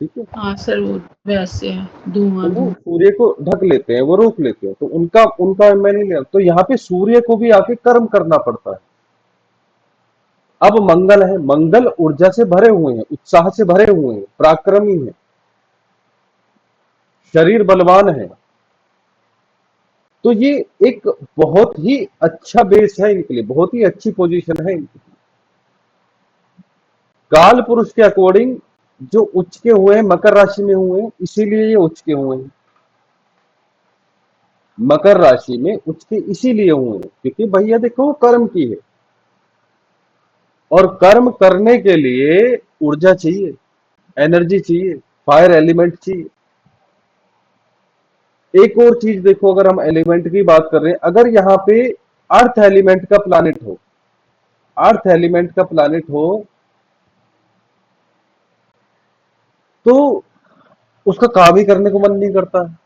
ठीक है। हाँ सर, वो वैसे है, तो धुआं वो धुआं। सूर्य को ढक लेते हैं, वो रोक लेते हैं, तो उनका उनका मैं नहीं लिया। तो यहाँ पे सूर्य को भी आके कर्म करना पड़ता है। अब मंगल है, मंगल ऊर्जा से भरे हुए हैं, उत्साह से भरे हुए हैं, पराक्रमी है, शरीर बलवान है। तो ये एक बहुत ही अच्छा बेस है इनके लिए, बहुत ही अच्छी पोजीशन है इनकी। काल पुरुष के अकॉर्डिंग जो उच्च के हुए हैं, मकर राशि में हुए हैं, इसीलिए ये उच्च के हुए हैं। मकर राशि में उच्च के इसीलिए हुए हैं क्योंकि भैया देखो कर्म की है, और कर्म करने के लिए ऊर्जा चाहिए, एनर्जी चाहिए, फायर एलिमेंट चाहिए। एक और चीज देखो, अगर हम एलिमेंट की बात कर रहे हैं, अगर यहाँ पे अर्थ एलिमेंट का प्लैनेट हो, अर्थ एलिमेंट का प्लैनेट हो, तो उसका काम ही करने को मन नहीं करता है,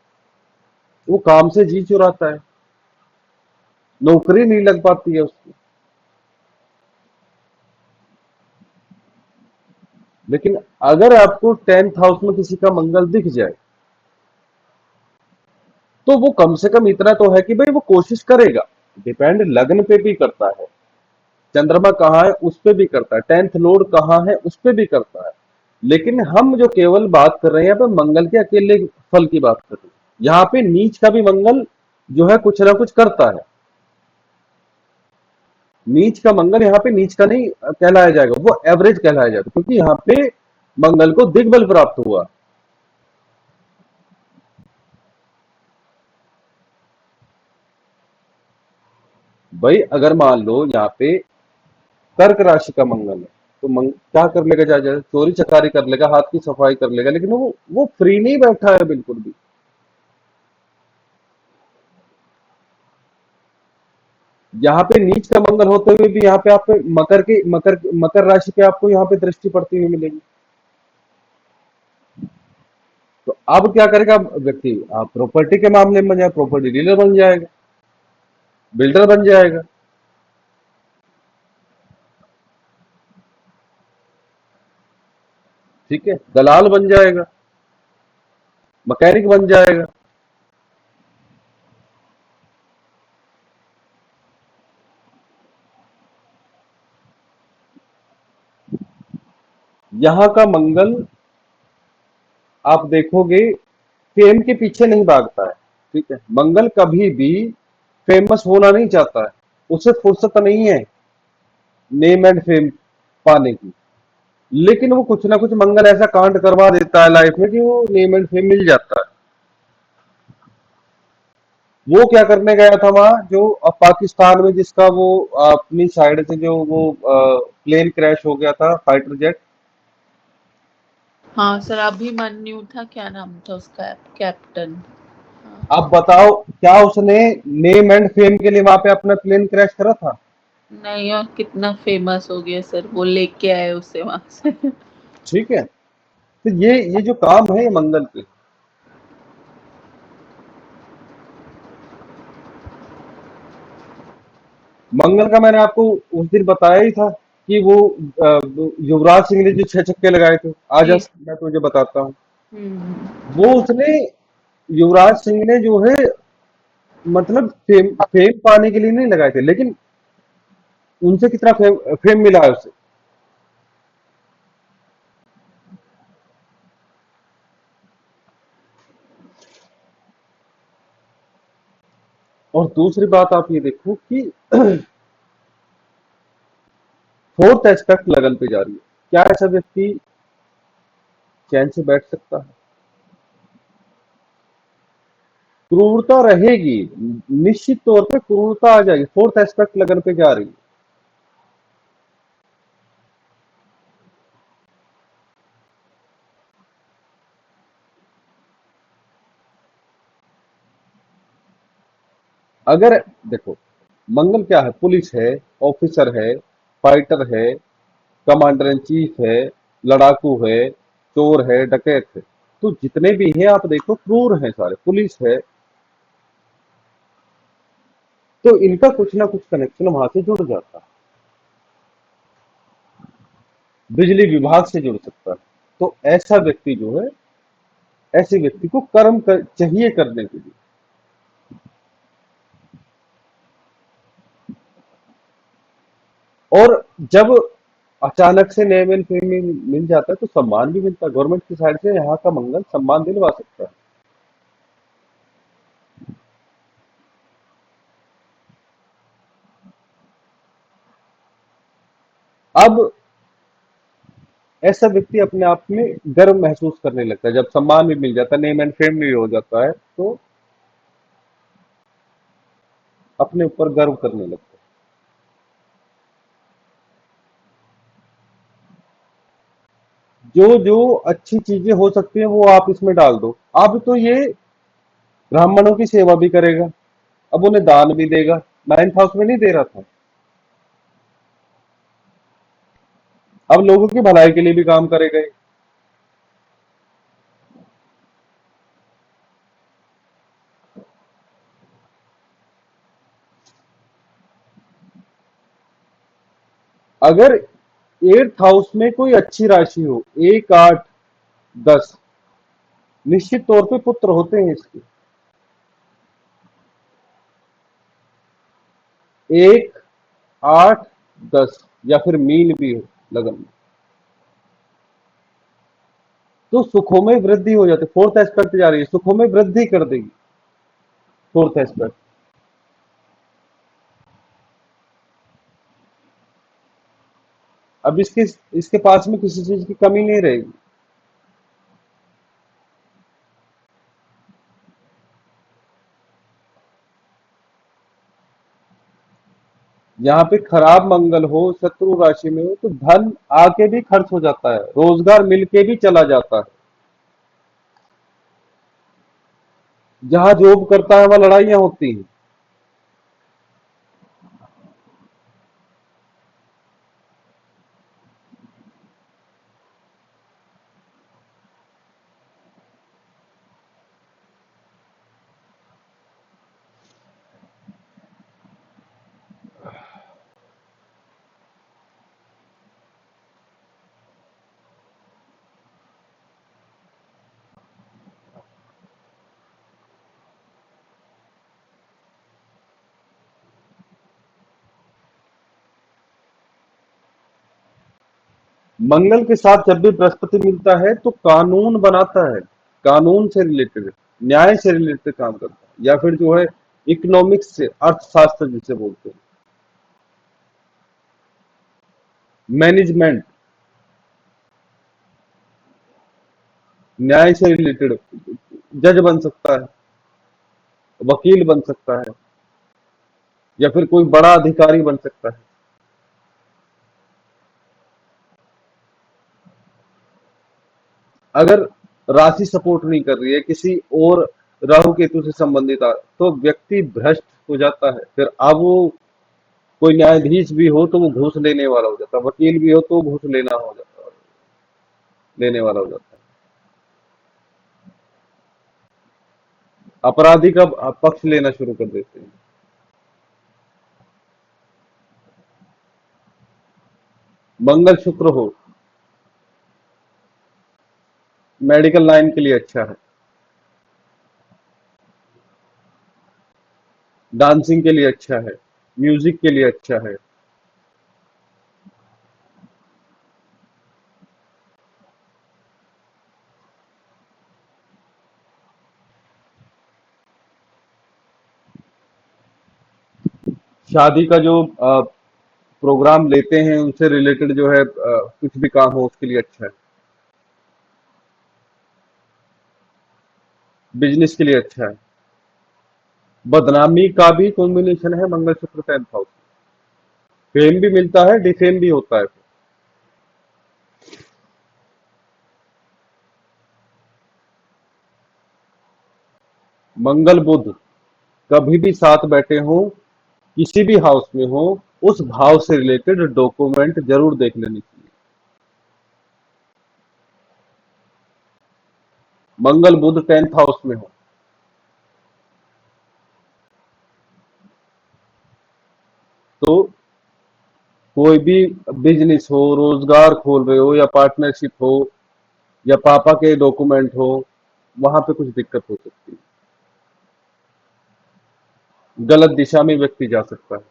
वो काम से जी चुराता है, नौकरी नहीं लग पाती है उसकी। लेकिन अगर आपको 10th हाउस में किसी का मंगल दिख जाए, तो वो कम से कम इतना तो है कि भाई वो कोशिश करेगा। डिपेंड लग्न पे भी करता है, चंद्रमा कहाँ है उस पे भी करता है, 10th लॉर्ड कहाँ है उस पे भी करता है। लेकिन हम जो केवल बात कर रहे हैं यहाँ पे मंगल के अकेले फल की बात कर रहे हैं। यहाँ पे नीच का भी मंगल जो है कुछ ना कुछ करता है। नीच का मंगल यहाँ पे नीच का नहीं कहलाया जाएगा, वो एवरेज कहलाया जाएगा, क्योंकि यहाँ पे मंगल को दिग्बल प्राप्त हुआ। भाई अगर मान लो यहाँ पे कर्क राशि का मंगल है, तो क्या कर लेगा, जा चोरी चकारी कर लेगा, हाथ की सफाई कर लेगा, लेकिन वो फ्री नहीं बैठा है बिल्कुल भी। यहाँ पे नीच का मंगल होते हुए भी यहाँ पे आप मकर राशि पे आपको यहाँ पे दृष्टि पड़ती हुई मिलेगी। तो अब क्या करेगा व्यक्ति, आप प्रॉपर्टी के मामले में जाए, प्रॉपर्टी डीलर बन जाएगा, बिल्डर बन जाएगा, ठीक है, दलाल बन जाएगा, मैकेनिक बन जाएगा। यहाँ का मंगल आप देखोगे फेम के पीछे नहीं भागता है, ठीक है। मंगल कभी भी फेमस होना नहीं चाहता है, उसे फुर्सत नहीं है नेम एंड फेम पाने की। लेकिन वो कुछ ना कुछ मंगल ऐसा कांड करवा देता है लाइफ में कि वो नेम एंड फेम मिल जाता है। वो क्या करने गया था वहां, जो पाकिस्तान में जिसका वो अपनी साइड से जो वो प्लेन क्रैश हो गया था, फाइटर जेट। हाँ सर, अभिमन्यु था, क्या नाम था उसका, कैप्टन। हाँ। अब बताओ क्या उसने नेम एंड फेम के लिए वहां पे अपना प्लेन क्रैश करा था? नहीं, और कितना फेमस हो गया सर, वो लेके आए उसे वहां से। ठीक है। तो ये जो काम है ये मंगल पे। मंगल का मैंने आपको उस दिन बताया ही था कि वो युवराज सिंह ने जो 6 छक्के लगाए थे, आज जी। मैं तुझे बताता हूँ। हम्म। वो उसने, युवराज सिंह ने जो है, मतलब फेम पाने के लिए नहीं लगाए थे, लेकिन उनसे कितना फेम मिला है उसे। और दूसरी बात आप ये देखो कि फोर्थ एस्पेक्ट लगन पे जा रही है। क्या ऐसा व्यक्ति चैन से बैठ सकता है? क्रूरता रहेगी, निश्चित तौर पे क्रूरता आ जाएगी। फोर्थ एस्पेक्ट लगन पे जा रही है। अगर देखो, मंगल क्या है? पुलिस है, ऑफिसर है, फाइटर है, कमांडर इन चीफ है, लड़ाकू है, चोर है, डकैत है। तो जितने भी हैं आप देखो क्रूर हैं सारे, पुलिस है। तो इनका कुछ ना कुछ कनेक्शन वहां से जुड़ जाता है, बिजली विभाग से जुड़ सकता है। तो ऐसा व्यक्ति जो है, ऐसे व्यक्ति को चाहिए करने के लिए। और जब अचानक से नेम एंड फेम मिल जाता है तो सम्मान भी मिलता है, गवर्नमेंट की साइड से यहाँ का मंगल सम्मान दिलवा सकता है। अब ऐसा व्यक्ति अपने आप में गर्व महसूस करने लगता है, जब सम्मान भी मिल जाता है, नेम एंड फेम भी हो जाता है, तो अपने ऊपर गर्व करने लगता है। जो जो अच्छी चीजें हो सकती हैं वो आप इसमें डाल दो। अब तो ये ब्राह्मणों की सेवा भी करेगा, अब उन्हें दान भी देगा। नाइन्थ हाउस में नहीं दे रहा था, अब लोगों की भलाई के लिए भी काम करेगा ये। अगर एट्थ हाउस में कोई अच्छी राशि हो, 1, 8, 10, निश्चित तौर पे पुत्र होते हैं इसके। 1, 8, 10 या फिर मीन भी हो लगन में, तो सुखों में वृद्धि हो जाती है। फोर्थ एस्पेक्ट जा रही है, सुखों में वृद्धि कर देगी फोर्थ एस्पेक्ट। अब इसके इसके पास में किसी चीज की कमी नहीं रहेगी। यहाँ पे खराब मंगल हो, शत्रु राशि में हो, तो धन आके भी खर्च हो जाता है, रोजगार मिलके भी चला जाता है। जहां जॉब करता है वहां लड़ाइयां होती हैं। मंगल के साथ जब भी बृहस्पति मिलता है तो कानून बनाता है, कानून से रिलेटेड, न्याय से रिलेटेड काम करता है, या फिर जो है इकोनॉमिक्स से, अर्थशास्त्र जिसे बोलते हैं, मैनेजमेंट, न्याय से रिलेटेड। जज बन सकता है, वकील बन सकता है, या फिर कोई बड़ा अधिकारी बन सकता है। अगर राशि सपोर्ट नहीं कर रही है, किसी और राहु केतु से संबंधित तो व्यक्ति भ्रष्ट हो जाता है। फिर अब वो कोई न्यायाधीश भी हो तो वो घूस लेने वाला हो जाता है, वकील भी हो तो घूस लेने वाला हो जाता है। अपराधी का पक्ष लेना शुरू कर देते हैं। मंगल शुक्र हो, मेडिकल लाइन के लिए अच्छा है, डांसिंग के लिए अच्छा है, म्यूजिक के लिए अच्छा है। शादी का जो प्रोग्राम लेते हैं उनसे रिलेटेड जो है कुछ भी काम हो उसके लिए अच्छा है, बिजनेस के लिए अच्छा है। बदनामी का भी कॉम्बिनेशन है मंगल शुक्र 10th हाउस। फेम भी मिलता है, डिफेम भी होता है। मंगल बुध कभी भी साथ बैठे हो, किसी भी हाउस में हो, उस भाव से रिलेटेड डॉक्यूमेंट जरूर देख लेनी चाहिए। मंगल बुध 10th हाउस में हो तो कोई भी बिजनेस हो, रोजगार खोल रहे हो या पार्टनरशिप हो या पापा के डॉक्यूमेंट हो, वहां पे कुछ दिक्कत हो सकती है, गलत दिशा में व्यक्ति जा सकता है।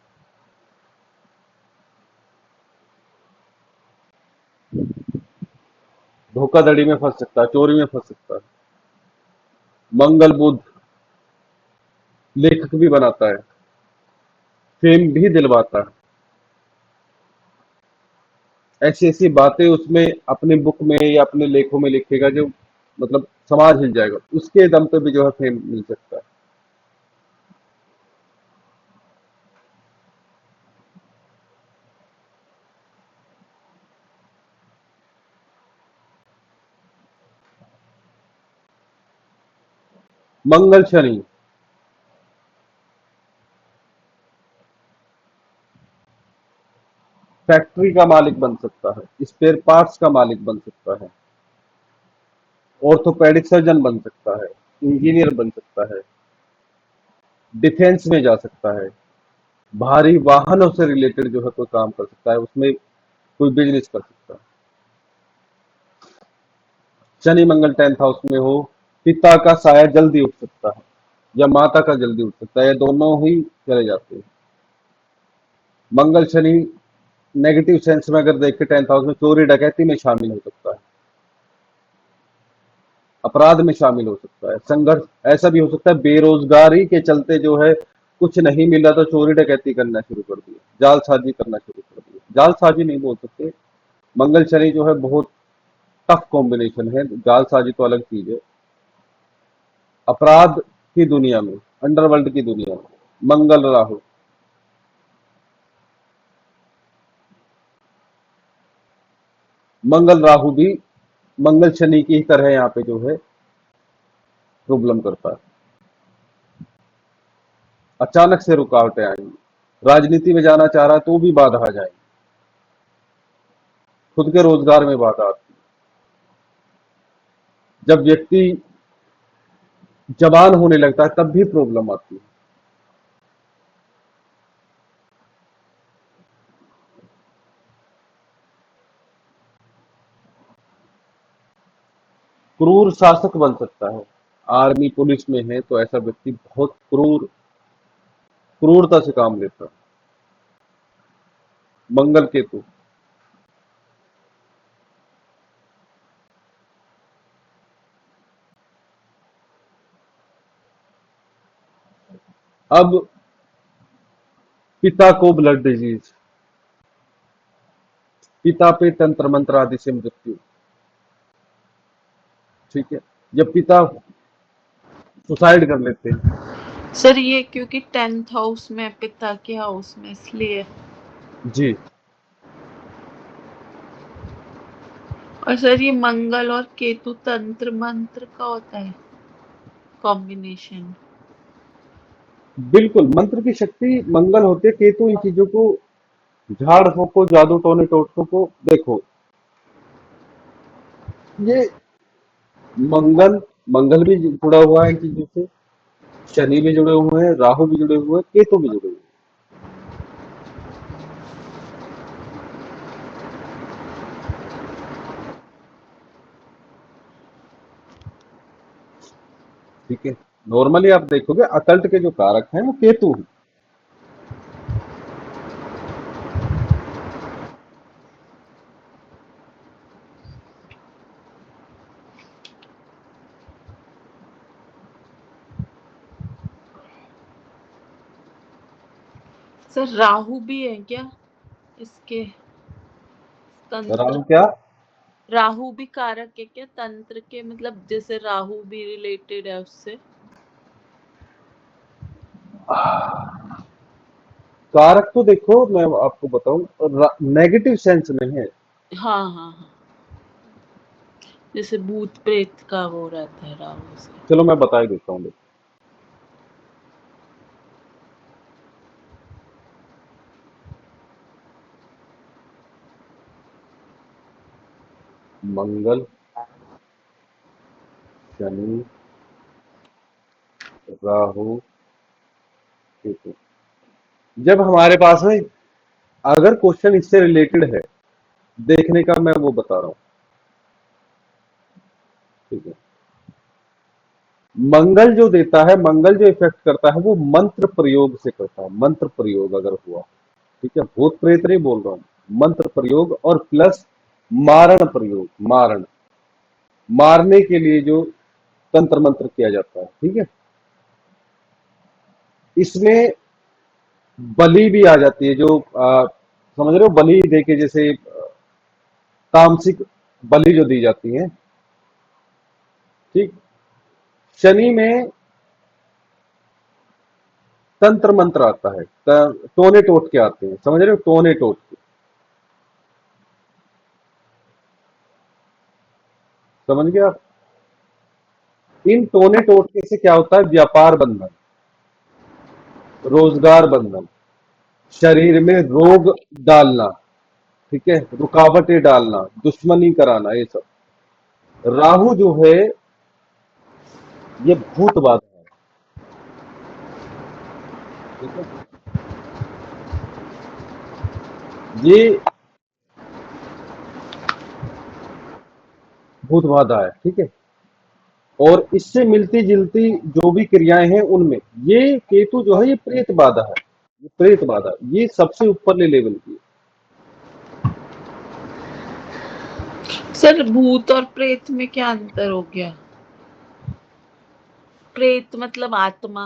धोखाधड़ी में फंस सकता है, चोरी में फंस सकता है। मंगल बुध लेखक भी बनाता है, फेम भी दिलवाता है। ऐसी ऐसी बातें उसमें अपने बुक में या अपने लेखों में लिखेगा जो मतलब समाज हिल जाएगा, उसके दम पे भी जो है फेम मिल सकता है। मंगल शनि फैक्ट्री का मालिक बन सकता है, स्पेयर पार्ट्स का मालिक बन सकता है, ऑर्थोपेडिक सर्जन बन सकता है, इंजीनियर बन सकता है, डिफेंस में जा सकता है, भारी वाहनों से रिलेटेड जो है कोई काम कर सकता है, उसमें कोई बिजनेस कर सकता है। शनि मंगल 10th हाउस में हो, पिता का साया जल्दी उठ सकता है या माता का जल्दी उठ सकता है, या दोनों ही चले जाते हैं। मंगल शनि नेगेटिव सेंस में अगर देखें 10th हाउस में, चोरी डकैती में शामिल हो सकता है, अपराध में शामिल हो सकता है, संघर्ष। ऐसा भी हो सकता है बेरोजगारी के चलते जो है कुछ नहीं मिला तो चोरी डकैती करना शुरू कर दिया, जालसाजी करना शुरू कर दिया। जालसाजी नहीं बोल सकते, मंगल शनि जो है बहुत टफ कॉम्बिनेशन है, जालसाजी तो अलग चीज है। अपराध की दुनिया में, अंडरवर्ल्ड की दुनिया में मंगल राहु, मंगल राहु भी मंगल शनि की ही तरह यहाँ पे जो है प्रॉब्लम करता है। अचानक से रुकावटें आएंगी, राजनीति में जाना चाह रहा है तो भी बाधा आ जाएगी, खुद के रोजगार में बाधा आती है। जब व्यक्ति जवान होने लगता है तब भी प्रॉब्लम आती है। क्रूर शासक बन सकता है, आर्मी पुलिस में है तो ऐसा व्यक्ति बहुत क्रूरता से काम लेता है। मंगल केतु अब पिता को ब्लड डिजीज, पिता पे तंत्र मंत्र आदि से मृत्यु, ठीक है, जब पिता सुसाइड कर लेते हैं। सर ये क्योंकि 10th हाउस में पिता के हाउस में इसलिए। जी, और सर ये मंगल और केतु तंत्र मंत्र का होता है कॉम्बिनेशन। बिल्कुल मंत्र की शक्ति मंगल होती है, केतु इन चीजों को, झाड़ फूक को, जादू टोने टोटकों को देखो। ये मंगल मंगल भी जुड़ा हुआ है इन चीजों से, शनि भी जुड़े हुए हैं, राहु भी जुड़े हुए हैं, केतु भी जुड़े हुए हैं। ठीक है। नॉर्मली आप देखोगे अकल्ट के जो कारक हैं वो केतु हैं। सर राहु भी है क्या इसके तंत्र? राहु क्या? राहु भी कारक है क्या तंत्र के, मतलब जैसे राहु भी रिलेटेड है उससे? कारक तो देखो मैं आपको बताऊं, नेगेटिव सेंस में है। हाँ हाँ हाँ, जैसे भूत प्रेत का वो रहता है राहु से। चलो मैं बता ही देता हूँ। देखो, मंगल, शनि, राहु, केतु। जब हमारे पास में अगर क्वेश्चन इससे रिलेटेड है देखने का, मैं वो बता रहा हूँ। ठीक है। मंगल जो देता है, मंगल जो इफेक्ट करता है वो मंत्र प्रयोग से करता है। मंत्र प्रयोग अगर हुआ, ठीक है, भूत प्रेत नहीं बोल रहा हूं, मंत्र प्रयोग और प्लस मारण प्रयोग। मारण, मारने के लिए जो तंत्र मंत्र किया जाता है, ठीक है, इसमें बलि भी आ जाती है। जो समझ रहे हो, बलि दे के जैसे तामसिक बलि जो दी जाती है। ठीक। शनि में तंत्र मंत्र आता है, टोने टोट के आते हैं, समझ रहे हो, टोने टोट के। समझ गए आप? इन टोने टोटके से क्या होता है? व्यापार बंधन, रोजगार बंधन, शरीर में रोग डालना, ठीक है, रुकावटें डालना, दुश्मनी कराना, ये सब। राहु जो है ये भूत बाधा है। ठीक है। ये भूत बाधा है। ठीक है। और इससे मिलती जुलती जो भी क्रियाएं हैं उनमें ये केतु जो है ये प्रेत बाधा है। ये प्रेत बाधा, ये सबसे ऊपरले लेवल की है। सर भूत और प्रेत में क्या अंतर हो गया? प्रेत मतलब आत्मा।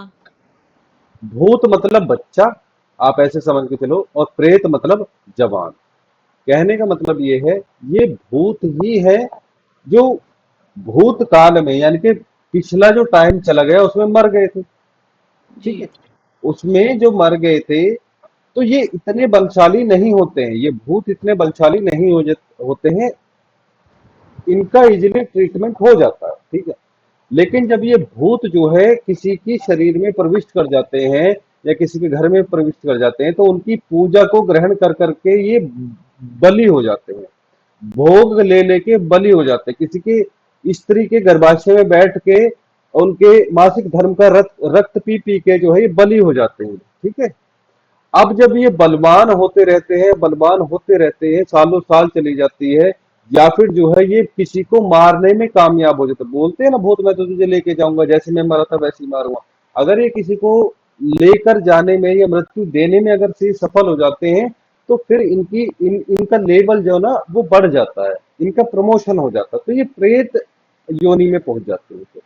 भूत मतलब बच्चा, आप ऐसे समझ के चलो, और प्रेत मतलब जवान। कहने का मतलब ये है, ये भूत ही है जो भूतकाल में, यानी कि पिछला जो टाइम चला गया उसमें मर गए थे। जी। ठीक है। उसमें जो मर गए थे, तो ये इतने बलशाली नहीं होते हैं, ये भूत इतने बलशाली नहीं होते हैं, इनका इजीली ट्रीटमेंट हो जाता है। ठीक है। लेकिन जब ये भूत जो है किसी की शरीर में प्रविष्ट कर जाते हैं या किसी के घर में प्रविष्ट कर जाते हैं, तो उनकी पूजा को ग्रहण कर करके ये बलि हो जाते हैं। भोग ले लेके बलि हो जाते हैं, किसी के स्त्री के गर्भाशय में बैठ के उनके मासिक धर्म का रक्त रक्त पी पी के जो है ये बलि हो जाते हैं। ठीक है। अब जब ये बलवान होते रहते हैं, बलवान होते रहते हैं, सालों साल चली जाती है, या फिर जो है ये किसी को मारने में कामयाब हो जाते, बोलते हैं ना भूत मैं तो तुझे लेके जाऊंगा, जैसे मैं मरा था वैसे ही मारूंगा। अगर ये किसी को लेकर जाने में या मृत्यु देने में अगर से सफल हो जाते हैं, तो फिर इनका लेवल जो है ना वो बढ़ जाता है, इनका प्रमोशन हो जाता है, तो ये प्रेत योनि में पहुंच जाते हैं फिर।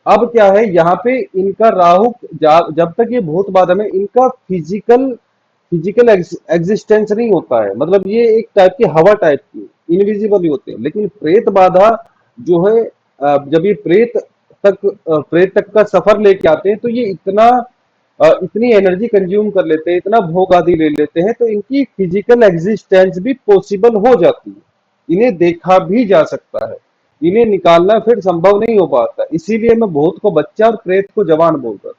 अब क्या है यहाँ पे, इनका राहु जब तक ये भूत बाधा में, इनका फिजिकल एग्जिस्टेंस नहीं होता है, मतलब ये एक टाइप की हवा टाइप की इनविजिबल ही होते हैं। लेकिन प्रेत बाधा जो है, जब ये प्रेत तक का सफर लेके आते हैं, तो ये इतनी एनर्जी कंज्यूम कर लेते हैं, इतना भोग आदि ले लेते हैं, तो इनकी फिजिकल एग्जिस्टेंस भी पॉसिबल हो जाती है, इन्हें देखा भी जा सकता है, इन्हें निकालना फिर संभव नहीं हो पाता। इसीलिए मैं भूत को बच्चा और प्रेत को जवान बोलता था।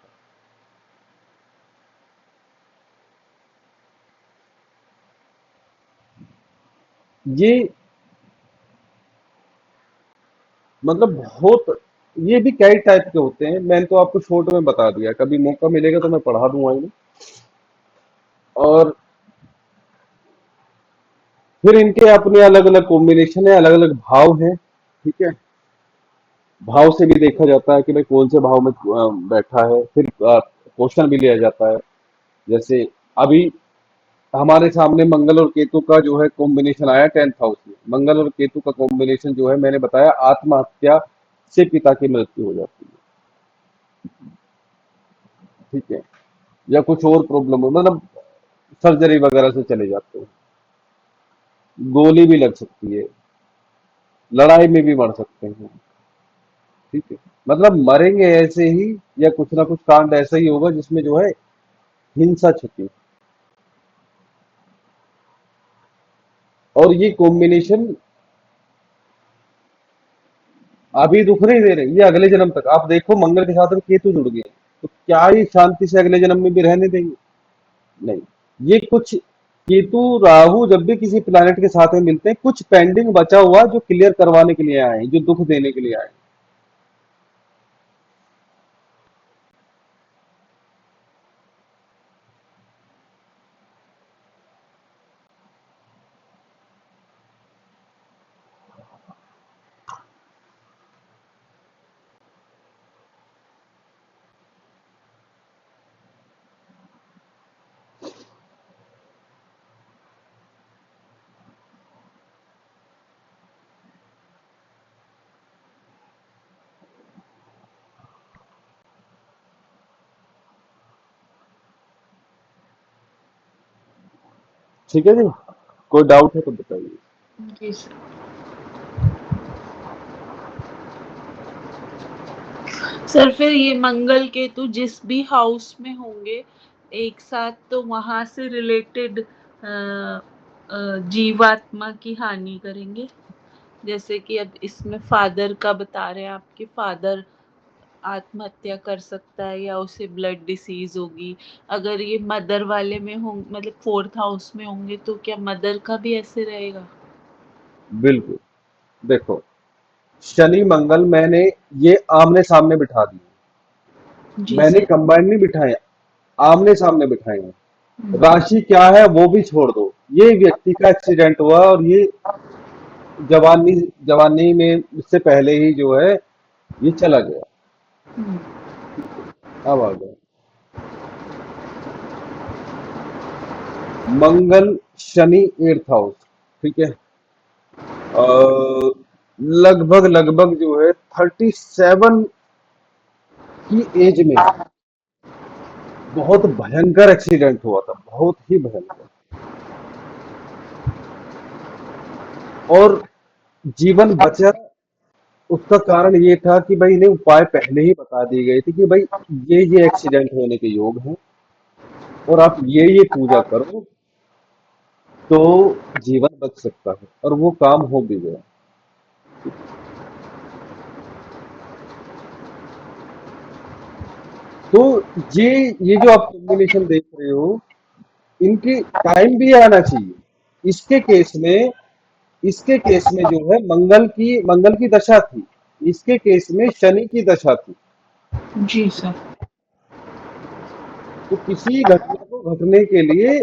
ये मतलब बहुत ये भी कई टाइप के होते हैं, मैंने तो आपको शॉर्ट में बता दिया, कभी मौका मिलेगा तो मैं पढ़ा दूंगा इन्हें। और फिर इनके अपने अलग अलग कॉम्बिनेशन है, अलग अलग भाव है, ठीक है। भाव से भी देखा जाता है कि भाई कौन से भाव में बैठा है। फिर क्वेश्चन भी लिया जाता है। जैसे अभी हमारे सामने मंगल और केतु का जो है कॉम्बिनेशन आया 10th हाउस में। मंगल और केतु का कॉम्बिनेशन जो है, मैंने बताया आत्महत्या से पिता की मृत्यु हो जाती है, ठीक है। या कुछ और प्रॉब्लम हो, मतलब सर्जरी वगैरह से चले जाते हैं। गोली भी लग सकती है, लड़ाई में भी मर सकते हैं, ठीक है। मतलब मरेंगे ऐसे ही, या कुछ ना कुछ कांड ऐसा ही होगा जिसमें जो है हिंसा छिपी। और ये कॉम्बिनेशन अभी दुख नहीं दे रहे, ये अगले जन्म तक। आप देखो मंगल के साथ में केतु जुड़ गए, तो क्या ये शांति से अगले जन्म में भी रहने देंगे? नहीं। ये कुछ केतु राहु जब भी किसी प्लैनेट के साथ में मिलते हैं, कुछ पेंडिंग बचा हुआ जो क्लियर करवाने के लिए आए हैं, जो दुख देने के लिए आए हैं। ठीक है जी, कोई डाउट है तो बताइए। जी सर। सर फिर ये मंगल केतु जिस भी हाउस में होंगे एक साथ, तो वहां से रिलेटेड जीवात्मा की हानि करेंगे। जैसे कि अब इसमें फादर का बता रहे हैं, आपके फादर आत्महत्या कर सकता है या उसे ब्लड डिसीज होगी। अगर ये मदर वाले में होंगे, मतलब 4th हाउस में होंगे, तो क्या मदर का भी ऐसे रहेगा? बिल्कुल। देखो, शनि मंगल मैंने ये आमने सामने बिठा दिए, जी मैंने सर। कंबाइंड नहीं बिठाए, आमने सामने बिठाए हैं। हम्म। राशि क्या है वो भी छोड़ दो, ये व्यक्ति का एक्सीडेंट हुआ और ये जवानी जवानी में इससे पहले ही जो है ये चला गया, हम्म। अब आ गया। मंगल शनि 8th हाउस, ठीक है। लगभग लगभग जो है 37 की एज में बहुत भयंकर एक्सीडेंट हुआ था, बहुत ही भयंकर। और जीवन बचा, उसका कारण ये था कि भाई इन्हें उपाय पहले ही बता दिए गए थे कि भाई ये एक्सीडेंट होने के योग हैं, और आप ये पूजा करो तो जीवन बच सकता है, और वो काम हो भी गया। तो ये जो आप कॉम्बिनेशन देख रहे हो, इनकी टाइम भी आना चाहिए। इसके केस में इसके केस में जो है मंगल की दशा थी, इसके केस में शनि की दशा थी। जी सर। तो किसी घटना को घटने के लिए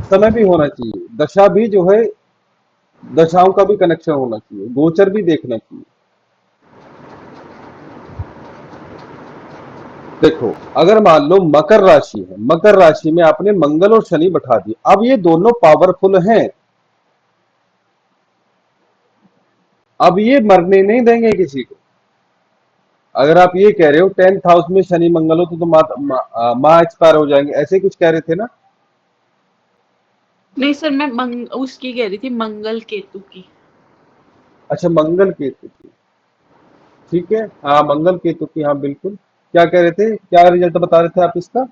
समय भी होना चाहिए, दशा भी जो है, दशाओं का भी कनेक्शन होना चाहिए, गोचर भी देखना चाहिए। देखो, अगर मान लो मकर राशि है, मकर राशि में आपने मंगल और शनि बैठा दिए, अब ये दोनों पावरफुल हैं, अब ये मरने नहीं देंगे किसी को। अगर आप ये कह रहे हो 10th हाउस में शनि मंगल हो तो माँ एक्सपायर हो जाएंगे, ऐसे कुछ कह रहे थे ना? नहीं सर, मैं उसकी कह रही थी, मंगल केतु की। अच्छा, मंगल केतु की, ठीक है। हाँ, मंगल केतु की, हाँ बिल्कुल। क्या कह रहे थे, क्या रिजल्ट बता रहे थे आप इसका?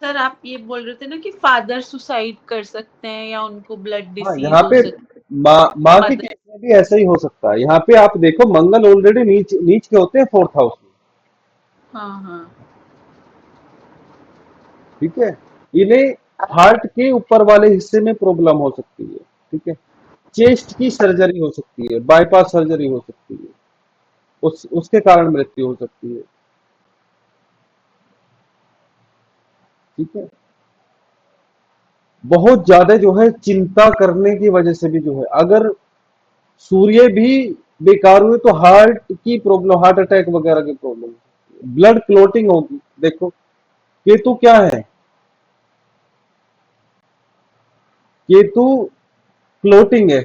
सर आप ये बोल रहे थे ना कि फादर सुसाइड कर सकते हैं या उनको ब्लड हाँ, डिसीज यहाँ हो पे सकती माँ है, के मदर। केस में भी ऐसा ही हो सकता है। यहाँ पे आप देखो, मंगल ऑलरेडी नीच नीच के होते हैं 4th हाउस में, हाँ हाँ। ठीक है। इन्हें हार्ट के ऊपर वाले हिस्से में प्रॉब्लम हो सकती है, ठीक है। चेस्ट की सर्जरी हो सकती है, बाईपास सर्जरी हो सकती है, उसके कारण मृत्यु हो सकती है। ठीक है। बहुत ज्यादा जो है चिंता करने की वजह से भी जो है, अगर सूर्य भी बेकार हुए तो हार्ट की प्रॉब्लम, हार्ट अटैक वगैरह की प्रॉब्लम, ब्लड क्लोटिंग होगी। देखो केतु क्या है, केतु क्लोटिंग है।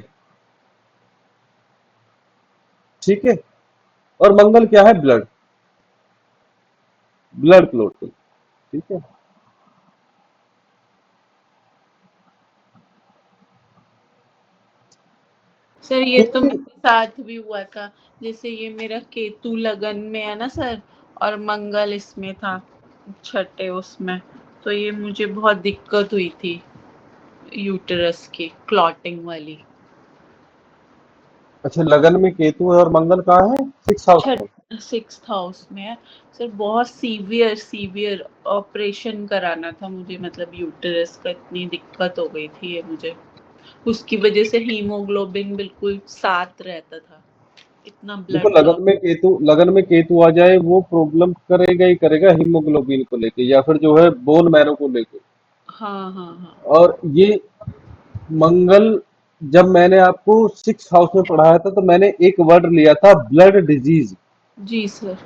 ठीक है। और मंगल क्या है, ब्लड, ब्लड क्लोटिंग। ठीक है। सर ये तो कोई मेरे साथ भी हुआ था। जैसे ये मेरा केतु लगन में है ना सर, और मंगल इसमें था छठे उसमें, तो ये मुझे बहुत दिक्कत हुई थी यूटेरस की क्लॉटिंग वाली। अच्छा, लगन में केतु है और मंगल कहाँ है, सिक्स हाउस छठ में। सिक्स्थ हाउस में है। सर बहुत सीवियर सीवियर ऑपरेशन कराना था मुझे, मतलब यूटेरस का, इतनी दिक्कत हो गई थी ये मुझे। उसकी वजह से हीमोग्लोबिन बिल्कुल 7 रहता था, इतना देखो ब्लड क्लॉट। लगन में केतु आ जाए वो प्रॉब्लम करेगा ही करेगा, हीमोग्लोबिन को लेके या फिर जो है बोन मैरो को लेके। हाँ हाँ हाँ। और ये मंगल, जब मैंने आपको सिक्स हाउस में पढ़ाया था तो मैंने एक वर्ड लिया था, ब्लड डिजीज। जी सर।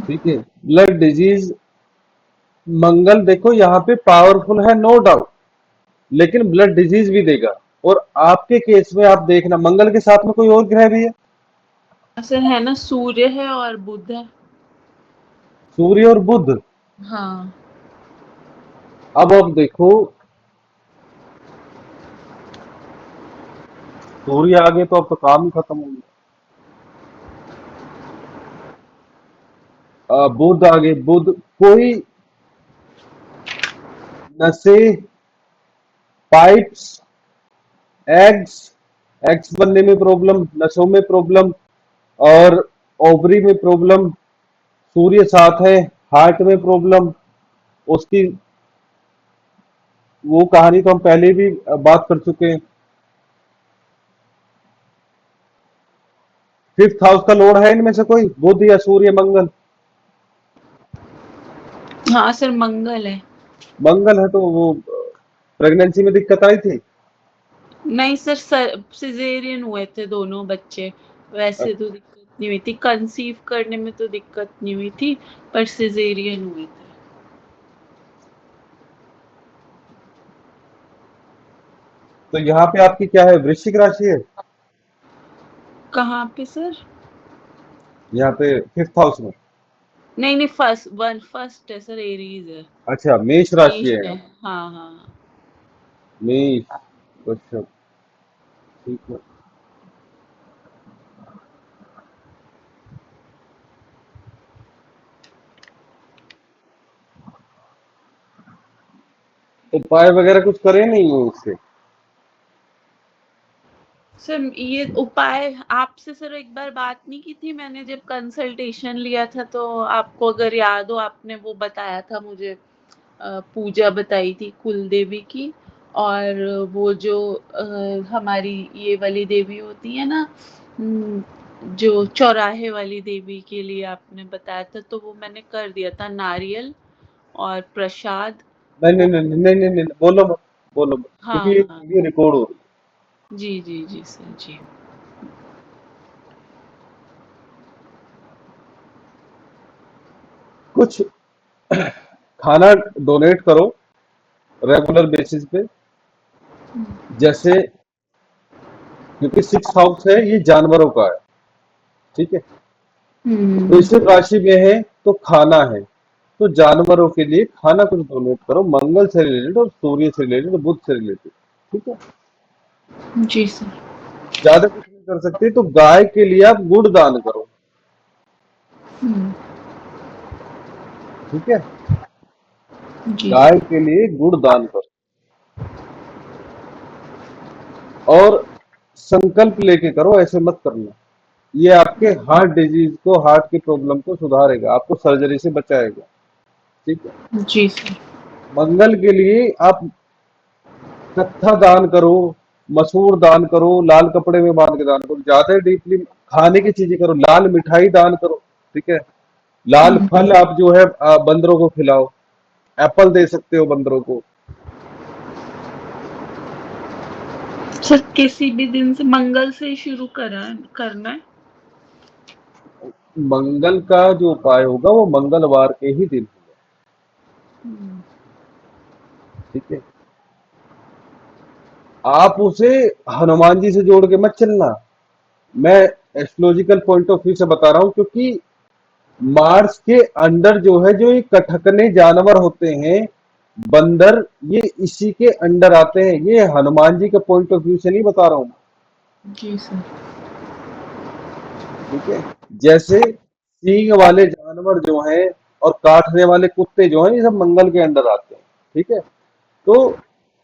ठीक है। ब्लड डिजीज, मंगल देखो यहाँ पे पावरफुल है नो डाउट, लेकिन ब्लड डिजीज भी देगा। और आपके केस में आप देखना, मंगल के साथ में कोई और ग्रह भी है। सर है ना, सूर्य है और बुध है। सूर्य और बुध। हाँ। अब देखो, सूर्य आ गए तो अब तो काम ही खत्म हो गया। बुध आ गए, बुध कोई नशे, पाइप्स, एग्स, एग्स बनने में प्रॉब्लम, नसों में प्रॉब्लम, और ओवरी में प्रॉब्लम। सूर्य साथ है, हार्ट में प्रॉब्लम। उसकी वो कहानी तो हम पहले भी बात कर चुके हैं। फिफ्थ हाउस का लॉर्ड है इनमें से कोई, बुध या सूर्य, मंगल। हाँ सर मंगल है। मंगल है तो वो प्रेगनेंसी में दिक्कत आई थी। नहीं सर, सिजेरियन हुए थे दोनों बच्चे। वैसे तो दिक्कत नहीं हुई थी, कंसीव करने में तो दिक्कत नहीं हुई थी, पर सिजेरियन हुए थे। तो यहाँ पे आपकी क्या है, वृश्चिक राशि है। कहाँ पे सर? यहाँ पे फिफ्थ हाउस में। नहीं नहीं, फर्स्ट है सर, एरीज है। अच्छा, मेष राशि मेष है। है। हाँ हाँ। मेष। अच्छा। ठीक है। उपाय वगैरह कुछ करे नहीं हो उससे। सर ये उपाय आपसे सर एक बार बात नहीं की थी मैंने, जब कंसल्टेशन लिया था तो आपको अगर याद हो, आपने वो बताया था मुझे, पूजा बताई थी कुल देवी की। और वो जो हमारी ये वाली देवी होती है ना, हम्म, जो चौराहे वाली देवी के लिए आपने बताया था, तो वो मैंने कर दिया था, नारियल और प्रसाद। नहीं नहीं वो नहीं नहीं नहीं नहीं, बोलो मत, बोलो मत, क्योंकि हाँ ये हाँ। वीडियो रिकॉर्ड हो रही है। जी जी जी सर जी। कुछ खाना डोनेट करो रेगुलर बेसिस पे। जैसे, क्योंकि सिक्स हाउस है ये जानवरों का है। ठीक है। हम्म। वृश्चिक राशि में है तो खाना है, तो जानवरों के लिए खाना कुछ डोनेट करो, मंगल से रिलेटेड और सूर्य से रिलेटेड, बुध से रिलेटेड। ठीक है। जी सर। ज्यादा कुछ नहीं कर सकते तो गाय के लिए आप गुड़ दान करो। हम्म। ठीक है। जी गाय सर। के लिए गुड़ दान करो। और संकल्प लेके करो, ऐसे मत करना। ये आपके हार्ट डिजीज को, हार्ट की प्रॉब्लम को सुधारेगा, आपको सर्जरी से बचाएगा। ठीक है। जी सर। मंगल के लिए आप कत्था दान करो, मसूर दान करो, लाल कपड़े में बांध के दान करो, ज्यादा डीपली खाने की चीजें करो, लाल मिठाई दान करो, ठीक है। लाल हम्म। फल आप जो है बंदरों को खिलाओ, एप्पल दे सकते हो बंदरों को। सर किसी भी दिन से मंगल से ही शुरू करना है। मंगल का जो उपाय होगा वो मंगलवार के ही दिन होगा, हम्म। ठीक है। आप उसे हनुमान जी से जोड़ के मत चलना। मैं एस्ट्रोलॉजिकल पॉइंट ऑफ व्यू से बता रहा हूं, क्योंकि मार्स के अंडर जो है, जो ये कठकने जानवर होते हैं, बंदर, ये इसी के अंडर आते हैं। ये हनुमान जी के पॉइंट ऑफ व्यू से नहीं बता रहा हूं, जी सर। ठीक है। जैसे सींग वाले जानवर जो हैं और काटने वाले कुत्ते जो हैं, ये सब मंगल के अंडर आते हैं, ठीक है। तो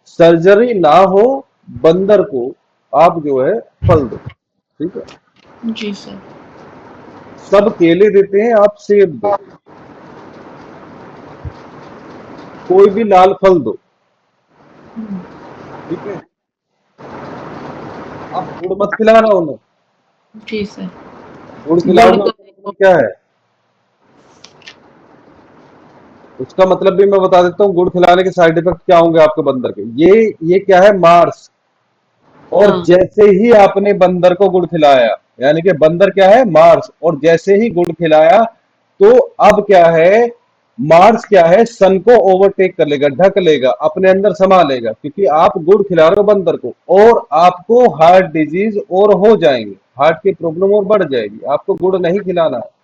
सर्जरी ना हो, बंदर को आप जो है फल दो, ठीक है। जी सर। सब केले देते हैं, आप सेब दो, कोई भी लाल फल दो, हम्म। ठीक है। आप गुड़ मत खिलाना उन्हें। जी सर। गुड़ गुड़ खिलाओगे उसका गाय मतलब को। क्या है? उसका मतलब भी मैं बता देता हूँ, गुड़ खिलाने के साइड इफेक्ट क्या होंगे आपके बंदर के। ये क्या है, मार्स। और हाँ। जैसे ही आपने बंदर को गुड़ खिलाया, यानी कि बंदर क्या है, मार्स, और जैसे ही गुड़ खिलाया, तो अब क्या है, मार्स क्या है, सन को ओवरटेक कर लेगा, ढक लेगा, अपने अंदर समा लेगा, क्योंकि आप गुड़ खिला रहे हो बंदर को। और आपको हार्ट डिजीज और हो जाएंगे, हार्ट की प्रॉब्लम और बढ़ जाएगी। आपको गुड़ नहीं खिलाना है।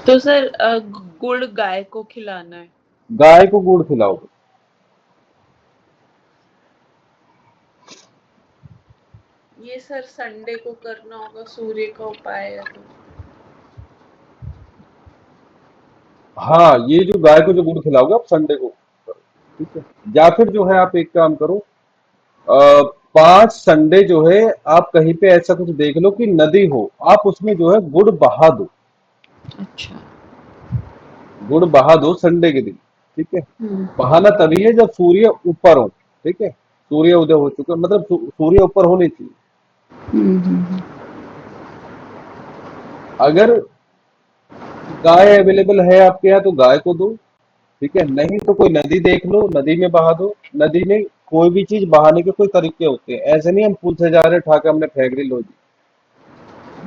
तो सर गुड़ गाय को खिलाना है। गाय को गुड़ खिलाओ। ये सर संडे को करना होगा, सूर्य का उपाय है तो। हाँ, ये जो गाय को जो गुड़ खिलाओगे आप संडे को करो, ठीक है। या फिर जो है आप एक काम करो, 5 संडे जो है, आप कहीं पे ऐसा कुछ देख लो कि नदी हो, आप उसमें जो है गुड़ बहा दो। अच्छा। गुड़ बहा दो संडे के दिन, ठीक है। हम्म। बहाना तभी है जब सूर्य ऊपर हो, ठीक है। सूर्य उदय हो चुका, मतलब सूर्य ऊपर होने चाहिए। हम्म। अगर गाय अवेलेबल है आपके यहाँ तो गाय को दो, ठीक है। नहीं तो कोई नदी देख लो, नदी में बहा दो। नदी में कोई भी चीज बहाने के कोई तरीके होते हैं, ऐसे नहीं हम पुल से जा रहे उठा के हमने फेंक दी, लो जी।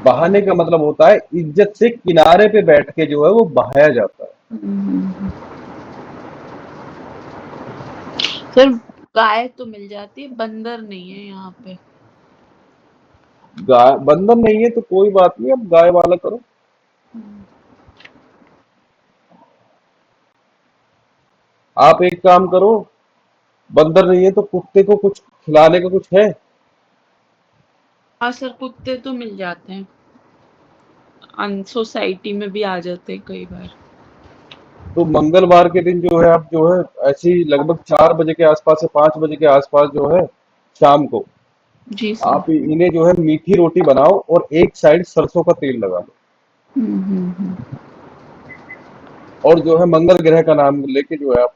बहाने का मतलब होता है इज्जत से किनारे पे बैठ के जो है वो बहाया जाता है। हम्म। सर गाय तो मिल जाती है, बंदर नहीं है यहाँ पे। गाय बंधन नहीं है तो कोई बात नहीं, अब गाय वाला करो। हम्म। आप एक काम करो, बंदर नहीं है तो कुत्ते को कुछ खिलाने का कुछ है। हाँ सर, कुत्ते तो मिल जाते हैं, सोसाइटी में भी आ जाते हैं कई बार। तो मंगलवार के दिन जो है आप जो है ऐसे ही लगभग 4 बजे के आसपास से 5 बजे के आसपास जो है, शाम को, जी सर। आप इन्हें जो है मीठी रोटी बनाओ और एक साइड सरसों का तेल लगा लो। हम्म। और जो है मंगल ग्रह का नाम लेके जो है आप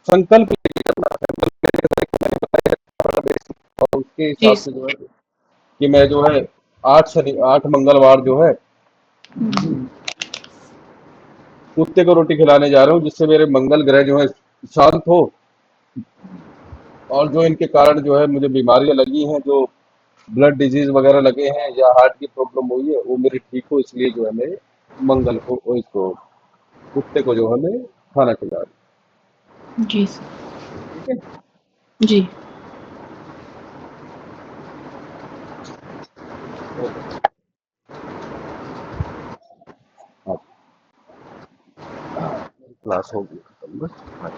संकल्प लेके करना, संकल्प लेके और उसके जी हिसाब से सर। जो है कि मैं जो है 8 मंगलवार जो है हम्म। कुत्ते को रोटी खिलाने जा रहा हूँ, जिससे मेरे मंगल ग्रह जो है शांत हो। और जो इनके कारण जो है मुझे बीमारियां लगी हैं, जो ब्लड डिजीज वगैरह लगे हैं या हार्ट की प्रॉब्लम हुई है, वो मेरी ठीक हो, इसलिए जो है मैं मंगल को और इसको कुत्ते को जो है मैं खाना खिला रहा जी सर। हूँ, ठीक है। जी। ओके। हाँ, क्लास हो गई खत्म बस। हाँ,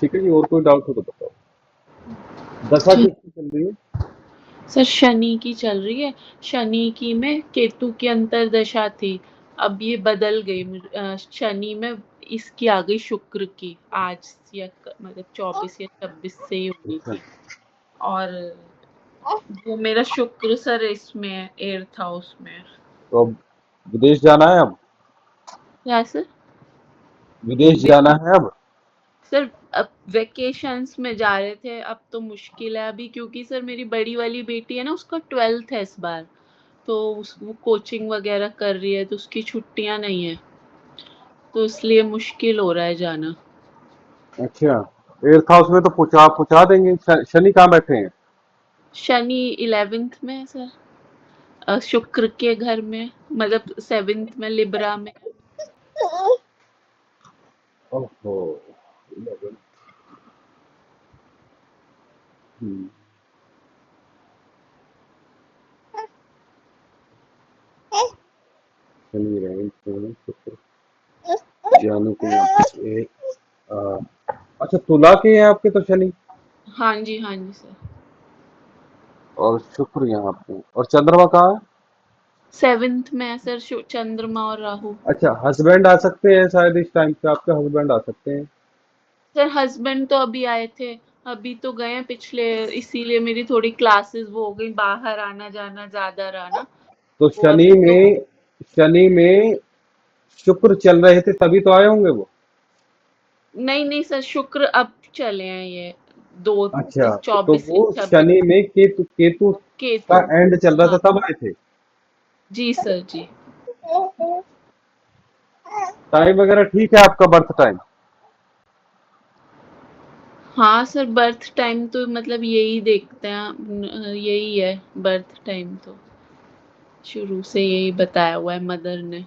ठीक है जी, और कोई डाउट हो तो बताओ। दशा ठीक। किसकी चल रही है? सर शनि की चल रही है। शनि की में केतु की अंतर्दशा थी, अब ये बदल गई। शनि में इसकी आ गई शुक्र की, आज या मतलब 24 या 26 से ही होनी अच्छा, थी। और वो मेरा शुक्र सर इसमें है, 8th हाउस में है। तो अब विदेश जाना है अब? क्या सर? विदेश वि- जाना है अब? सर अब वेकेशंस में जा रहे थे, अब तो मुश्किल है अभी, क्योंकि सर मेरी बड़ी वाली बेटी है ना, उसका 12th है इस बार। तो वो कोचिंग वगैरह कर रही है, तो उसकी छुट्टियां नहीं है, तो इसलिए मुश्किल हो रहा है जाना। अच्छा, एट्थ हाउस में तो पूछा पूछा देंगे। शनि कहाँ बैठे हैं? शनि 11th में है सर। शुक्र के घर में, मतलब 7th में लिब्रा में। ओहो, 11। हम्म, शनि रहेंगे, शनि, शुक्र, यानी कि आपके अच्छा तुला के हैं आपके तो शनि, हाँ जी, हाँ जी सर। और शुक्र यहाँ पे, और चंद्रमा कहाँ है? 7th में है सर, चंद्रमा और राहु। अच्छा, हस्बैंड आ सकते हैं शायद इस टाइम पे, आपके हस्बैंड आ सकते हैं। सर हस्बैंड तो अभी आए थे, अभी तो गए हैं पिछले, इसीलिए मेरी थोड़ी क्लासेस वो हो गई, बाहर आना जाना ज्यादा रहा ना। तो वो अभी तो, शनि में शुक्र चल रहे थे तभी तो आए होंगे वो। नहीं नहीं सर, शुक्र अब चले हैं ये, दो अच्छा, तो 24 से वो 26 शनि में केतु केतु का केतु। एंड चल रहा था हाँ तब आए थे। जी सर जी। टाइम वगैरह ठीक है आपका, बर्थ टाइम? हाँ सर, बर्थ टाइम तो मतलब यही देखते हैं, यही है बर्थ टाइम तो, शुरू से यही बताया हुआ है मदर ने।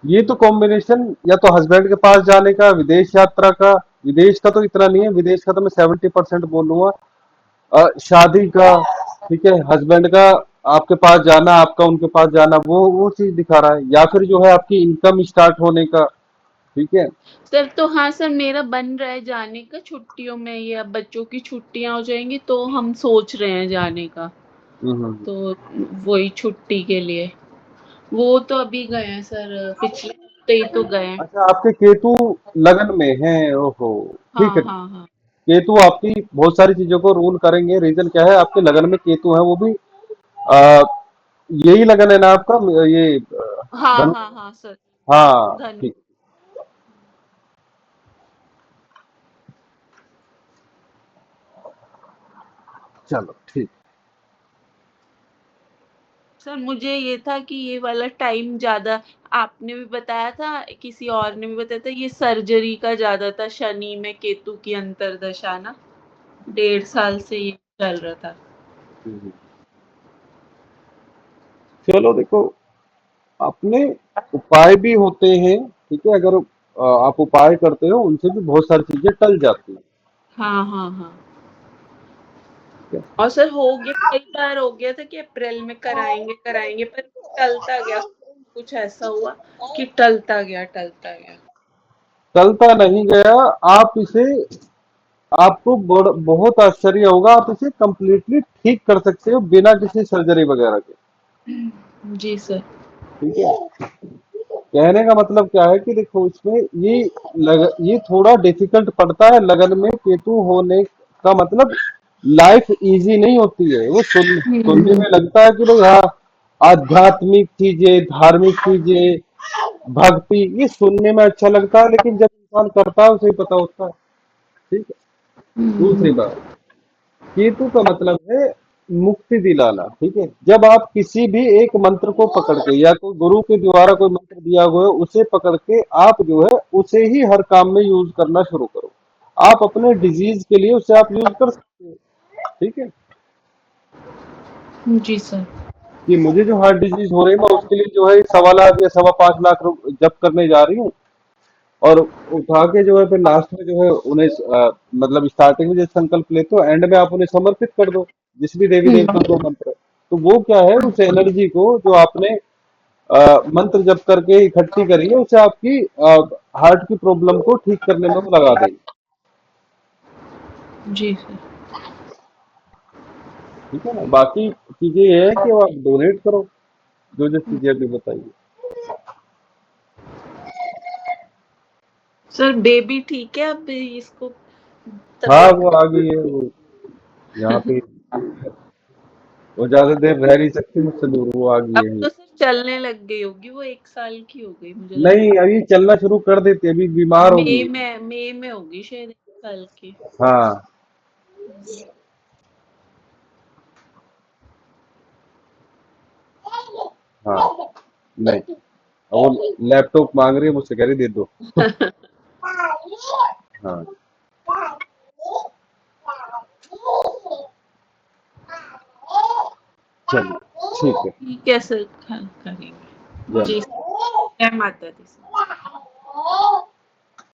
ये तो कॉम्बिनेशन, या तो हस्बैंड के पास जाने का, विदेश यात्रा का। विदेश का तो इतना नहीं है, विदेश का तो मैं 70% बोलूंगा। शादी का, ठीक है, हस्बैंड का आपके पास जाना, आपका उनके पास जाना, वो चीज दिखा रहा है, या फिर जो है आपकी इनकम स्टार्ट होने का। ठीक है। सर तो हाँ सर, मेरा बन रहा है जाने का छुट्टियों में, ये अब बच्चों की छुट्टियां हो जाएंगी तो हम सोच रहे हैं जाने का। हम्म। तो वही छुट्टी के लिए, वो तो अभी गए हैं सर, पिछले हफ्ते ही तो गए हैं। अच्छा, आपके केतु लगन में है, ओहो। ठीक हाँ है। हाँ हाँ। केतु आपकी बहुत सारी चीजों को रूल करेंगे। रीजन क्या है, आपके लगन में केतु है, वो भी आ, यही लगन है ना आपका, ये हाँ धनु। हाँ हाँ सर। हाँ धन ठीक। चलो ठीक। सर मुझे ये था कि ये वाला टाइम ज्यादा, आपने भी बताया था, किसी और ने भी बताया था, ये सर्जरी का ज्यादा था, शनि में केतु की अंतर्दशा ना, 1.5 साल से ये चल रहा था। हम्म। चलो देखो, अपने उपाय भी होते हैं, ठीक है, अगर आप उपाय करते हो उनसे भी बहुत सारी चीजें टल जाती हैं। हाँ हाँ हाँ। ठीक और सर हो गया, कई बार हो गया था कि अप्रैल में कराएंगे कराएंगे, पर टलता गया, कुछ ऐसा हुआ कि टलता गया टलता गया। है, टलता नहीं गया। आप इसे, आपको बहुत आश्चर्य होगा, आप इसे कंप्लीटली ठीक कर सकते हो बिना किसी सर्जरी वगैरह के। जी सर। ठीक है। कहने का मतलब क्या है कि देखो इसमें ये थोड़ा डिफिकल्ट पड़ता है लगन में केतु होने का मतलब, लाइफ इजी नहीं होती है। वो सुनने हम्म। में लगता है कि भाई हाँ, आध्यात्मिक चीजें, धार्मिक चीजें, भक्ति, ये सुनने में अच्छा लगता है, लेकिन जब इंसान करता है उसे ही पता होता है। ठीक है। दूसरी हम्म। बात, केतु का मतलब है मुक्ति दिलाना। ठीक है, जब आप किसी भी एक मंत्र को पकड़ के, या कोई गुरु के द्वारा कोई मंत्र दिया हुआ है उसे पकड़ के, आप जो है उसे ही हर काम में यूज करना शुरू करो। आप अपने डिजीज के लिए उसे आप यूज कर सकते हो। ठीक है, जी सर। कि मुझे जो हार्ट डिजीज हो रही है, मैं उसके लिए जो है 1.25 लाख या 5.25 लाख जप करने जा रही हूँ, और उठा के जो है फिर लास्ट में जो है उन्हें मतलब स्टार्टिंग में जैसे संकल्प लेते हो, एंड में आप उन्हें समर्पित कर दो, जिस भी देवी देवता को मंत्र। तो वो क्या है, उस एनर्जी को जो आपने मंत्र जप करके इकट्ठी करी है, उसे आपकी हार्ट की प्रॉब्लम को ठीक करने में वो लगा देंगे। जी सर। ठीक है ना, बाकी चीजें ये है कि आप डोनेट करो, जो जो चीजें अभी बताइए। सर बेबी ठीक है, अब इसको हाँ, तबीयत। वो आ गई है वो, यहाँ पे। वो ज्यादा देर रह नहीं सकती मुझसे दूर, वो आ गई अब है। तो सर चलने लग गई होगी, वो 1 साल की हो गई मुझे लगता नहीं, अभी चलना शुरू कर देती है, अभी है। बीमार होगी। मई में होगी शायद 1 साल की। हाँ हाँ। नहीं, वो लैपटॉप मांग रही है मुझसे, कह रही दे दो। हाँ चलिए, ठीक है। ठीक है सर, करेंगे। जय जी, माता। जय माता दी सर।